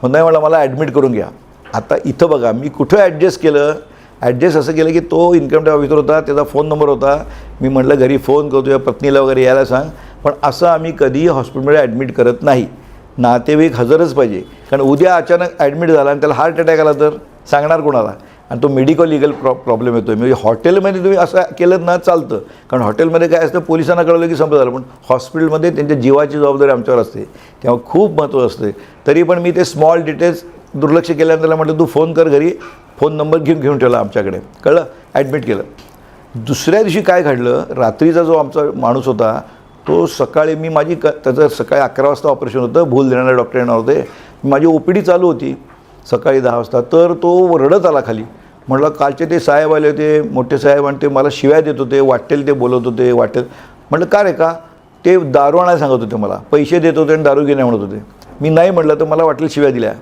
मग नाही म्हणलं, मला ॲडमिट करून घ्या. आता इथं बघा, मी कुठं ॲडजस्ट केलं, ॲडजस्ट असं केलं की तो इन्कम टॅक्स ऑफिसर होता, त्याचा फोन नंबर होता. मी म्हटलं घरी फोन करतो, या पत्नीला वगैरे यायला सांग. पण असं आम्ही कधीही हॉस्पिटलमध्ये ॲडमिट करत नाही. नातेवाईक हजरच पाहिजे, कारण उद्या अचानक ॲडमिट झाला आणि त्याला हार्ट अटॅक आला तर सांगणार कोणाला. आणि तो मेडिकल लिगल प्रॉब्लेम येतो. म्हणजे हॉटेलमध्ये तुम्ही असं केलं ना चालतं, कारण हॉटेलमध्ये काय असतं, पोलिसांना कळलं की संपलं झालं. पण हॉस्पिटलमध्ये त्यांच्या जीवाची जबाबदारी आमच्यावर असते, तेव्हा खूप महत्त्व असते. तरी पण मी ते स्मॉल डिटेल्स दुर्लक्ष केल्यानंतर त्याला म्हटलं, तू फोन कर घरी. फोन नंबर घेऊन ठेवला आमच्याकडे, कळलं, ॲडमिट केलं. दुसऱ्या दिवशी काय घडलं, रात्रीचा जो आमचा माणूस होता तो सकाळी, मी माझी त्याचं सकाळी 11 वाजता ऑपरेशन होतं, भूल देणारे डॉक्टर येणार होते, माझी OPD चालू होती सकाळी 10 वाजता. तर तो रडत आला खाली. म्हटलं कालचे ते साहेब आले होते, मोठे साहेब, आणि ते मला शिव्या देत होते, वाटेल ते बोलत होते, वाटेल. म्हटलं का रे, का ते दारू आणायला सांगत होते, मला पैसे देत होते आणि दारू घेणे म्हणत होते. मी नाही म्हटलं तर मला वाटेल शिव्या दिल्या.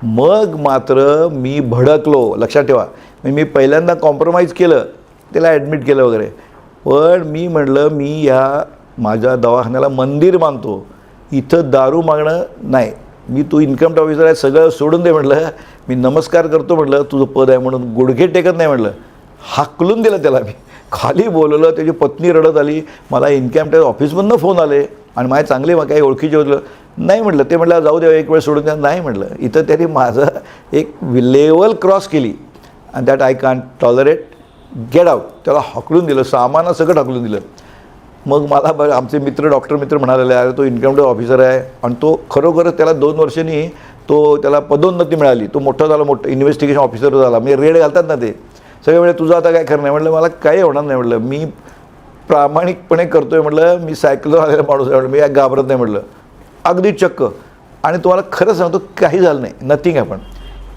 मग मात्र मी भडकलो, लक्षात ठेवा. मी पहिल्यांदा कॉम्प्रोमाइज केलं, त्याला ॲडमिट केलं वगैरे. पण मी म्हटलं, मी या माझ्या दवाखान्याला मंदिर मानतो, इथं दारू मागणं नाही. मी तू इन्कम टॅक्स ऑफिसर आहे, सगळं सोडून दे म्हटलं. मी नमस्कार करतो म्हटलं, तुझं पद आहे म्हणून, गुडघे टेकत नाही म्हटलं. हाकलून दिलं त्याला. मी खाली बोलवलं, त्याची पत्नी रडत आली. मला इन्कम टॅक्स ऑफिसमधनं फोन आले आणि माझे चांगले काही ओळखीचे होतं. नाही म्हटलं, ते म्हटलं जाऊ द्या एक वेळ सोडून द्या. नाही म्हटलं, इथं त्यांनी माझं एक लेवल क्रॉस केली आणि that I can't tolerate, get out. त्याला हाकलून दिलं, सामाना सगळं हाकलून दिलं. मग मला आमचे मित्र, डॉक्टर मित्र म्हणाले, अरे तो इन्कम टॅक्स ऑफिसर आहे आणि तो खरोखरच, त्याला 2 वर्षांनी त्याला पदोन्नती मिळाली, तो मोठा झाला, मोठा इन्व्हेस्टिगेशन ऑफिसर झाला. म्हणजे रेड घालतात ना ते सगळे. म्हणजे तुझं आता काय खरं नाही. म्हटलं मला काही होणार नाही म्हटलं, मी प्रामाणिकपणे करतोय म्हटलं, मी सायकलवर आलेला माणूस आहे म्हटलं, मी घाबरत नाही म्हटलं, अगदी चक्क. आणि तुम्हाला खरं सांगतो, काही झालं नाही, नथिंग आहे. पण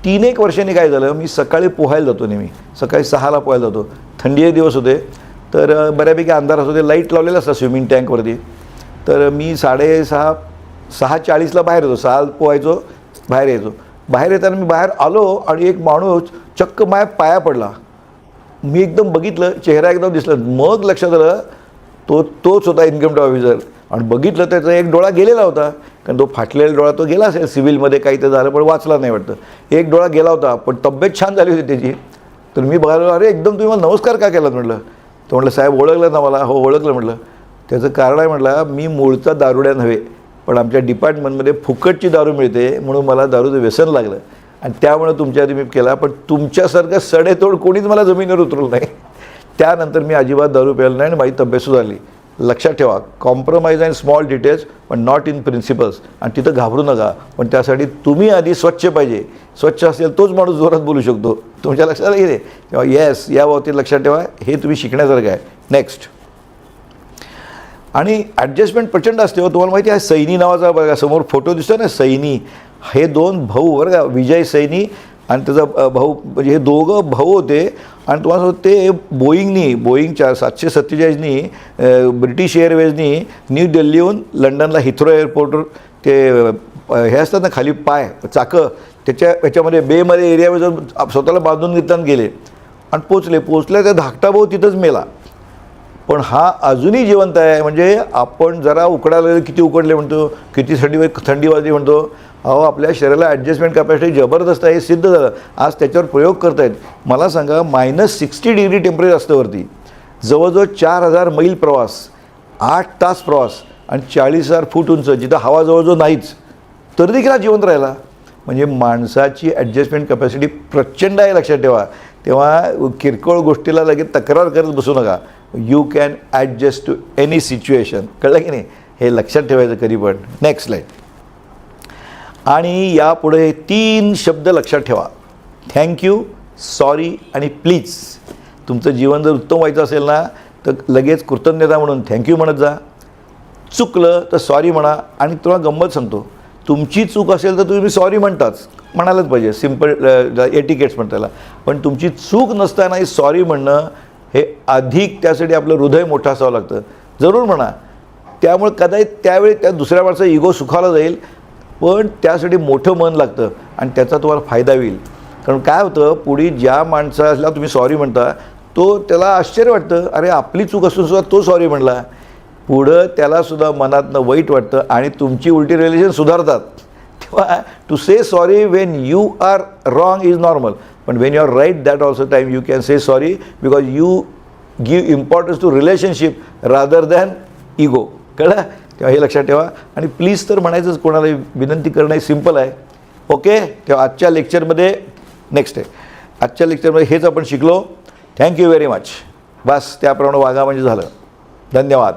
3-1 वर्षांनी काय झालं, मी सकाळी पोहायला जातो नेहमी, सकाळी 6ला पोहायला जातो. थंडीचे दिवस होते, तर बऱ्यापैकी अंधार असतो, ते लाईट लावलेलं असतं स्विमिंग टँकवरती. तर मी 6:40ला बाहेर येतो, 6 पोहायचो, बाहेर यायचो. बाहेर येताना मी बाहेर आलो आणि एक माणूस चक्क माझ्या पाया पडला. मी एकदम बघितलं, चेहरा एकदम दिसला. मग लक्षात आलं तोच होता इन्कम टॅक्स ऑफिसर. आणि बघितलं त्याचा एक डोळा गेलेला होता, कारण तो फाटलेला डोळा तो गेला असेल सिव्हिलमध्ये, काही तर झालं पण वाचला नाही वाटतं. एक डोळा गेला होता, पण तब्येत छान झाली होती त्याची. तर मी बघायला, अरे एकदम तुम्ही मला नमस्कार का केलात म्हटलं. तो म्हटलं, साहेब ओळखलं ना मला. हो ओळखलं म्हटलं. त्याचं कारण आहे म्हटलं, मी मूळचा दारुड्या नव्हे, पण आमच्या डिपार्टमेंटमध्ये फुकटची दारू मिळते म्हणून मला दारूचं व्यसन लागलं आणि त्यामुळे तुमच्या आधी मी केला. पण तुमच्यासारखं सडेतोड कोणीच मला जमिनीवर उतरवलं नाही. त्यानंतर मी अजिबात दारू प्यायला नाही आणि माझी तब्येत सुधारली. लक्षात ठेवा, कॉम्प्रोमाइज अँड स्मॉल डिटेल्स पण नॉट इन प्रिन्सिपल्स. आणि तिथं घाबरू नका, पण त्यासाठी तुम्ही आधी स्वच्छ पाहिजे. स्वच्छ असेल तोच माणूस जोरात बोलू शकतो. तुमच्या लक्षात येते तेव्हा येस, या बाबतीत लक्षात ठेवा, हे तुम्ही शिकण्यासारखं आहे. नेक्स्ट. आणि ॲडजस्टमेंट प्रचंड असते. तुम्हाला माहिती आहे, सैनी नावाचा बघा समोर फोटो दिसतो ना, सैनी. हे 2 भाऊ बरं का, विजय सैनी आणि त्याचा भाऊ, म्हणजे हे दोघं भाऊ होते. आणि तुम्हाला सांगतो, ते बोईंग 747नी ब्रिटिश एअरवेजनी न्यू दिल्लीहून लंडनला हिथ्रो एअरपोर्टवर ते हे असतात ना खाली पाय चाकं, याच्यामध्ये बेमध्ये एरियामध्ये स्वतःला बांधून घेताना गेले. आणि पोचले त्या धाकटा भाऊ तिथंच मेला. पण हा अजूनही जिवंत आहे. म्हणजे आपण जरा उकडायला किती उकडले म्हणतो, किती थंडी वाजली म्हणतो. अहो, आपल्या शरीराला ॲडजस्टमेंट कॅपॅसिटी जबरदस्त आहे, हे सिद्ध झालं. आज त्याच्यावर प्रयोग करतायत. मला सांगा, -60 डिग्री टेम्परेचर असतं वरती, जवळजवळ 4000 मैल प्रवास, 8 तास प्रवास आणि 40,000 फूट उंच, जिथं हवा जवळजवळ नाहीच, तर देखील हा जिवंत राहिला. म्हणजे माणसाची ॲडजस्टमेंट कॅपॅसिटी प्रचंड आहे, लक्षात ठेवा. तेव्हा किरकोळ गोष्टीला लगेच तक्रार करत बसू नका. You can adjust to any situation. कळलं की नाही? हे लक्षात ठेवायचं कधी पण. Next slide. आणि यापुढे 3 शब्द लक्षात ठेवा: थँक्यू, सॉरी आणि प्लीज. तुमचं जीवन जर उत्तम व्हायचं असेल ना, तर लगेच कृतज्ञता म्हणून थँक्यू म्हणत जा. चुकलं तर सॉरी म्हणा. आणि तुम्हाला गंमत सांगतो, तुमची चूक असेल तर तुम्ही सॉरी म्हणायलाच पाहिजे, सिम्पल एटिकेट्स म्हणता त्याला. पण तुमची चूक नसतानाही सॉरी म्हणणं हे अधिक, त्यासाठी आपलं हृदय मोठं असावं लागतं. जरूर म्हणा. त्यामुळे कदाचित त्यावेळी त्या दुसऱ्या माणसाचा इगो सुखावला जाईल, पण त्यासाठी मोठं मन लागतं आणि त्याचा तुम्हाला फायदा होईल. कारण काय होतं, पुढे ज्या माणसाला तुम्ही सॉरी म्हणता, त्याला आश्चर्य वाटतं, अरे आपली चूक असून सुद्धा तो सॉरी म्हणला. पुढं त्यालासुद्धा मनातनं वाईट वाटतं आणि तुमची उलटी रिलेशन सुधारतात. तेव्हा to say sorry when you are wrong is normal, पण when you are right that also time you can say sorry, because you give importance to relationship rather than ego. कळलं? तेव्हा हे लक्षात ठेवा. आणि प्लीज तर म्हणायचंच, कोणाला विनंती करणं हे सिम्पल आहे. ओके. तेव्हा आजच्या लेक्चरमध्ये नेक्स्ट आहे, आजच्या लेक्चरमध्ये हेच आपण शिकलो. Thank you very much. बस त्याप्रमाणे वागा म्हणजे झालं. धन्यवाद.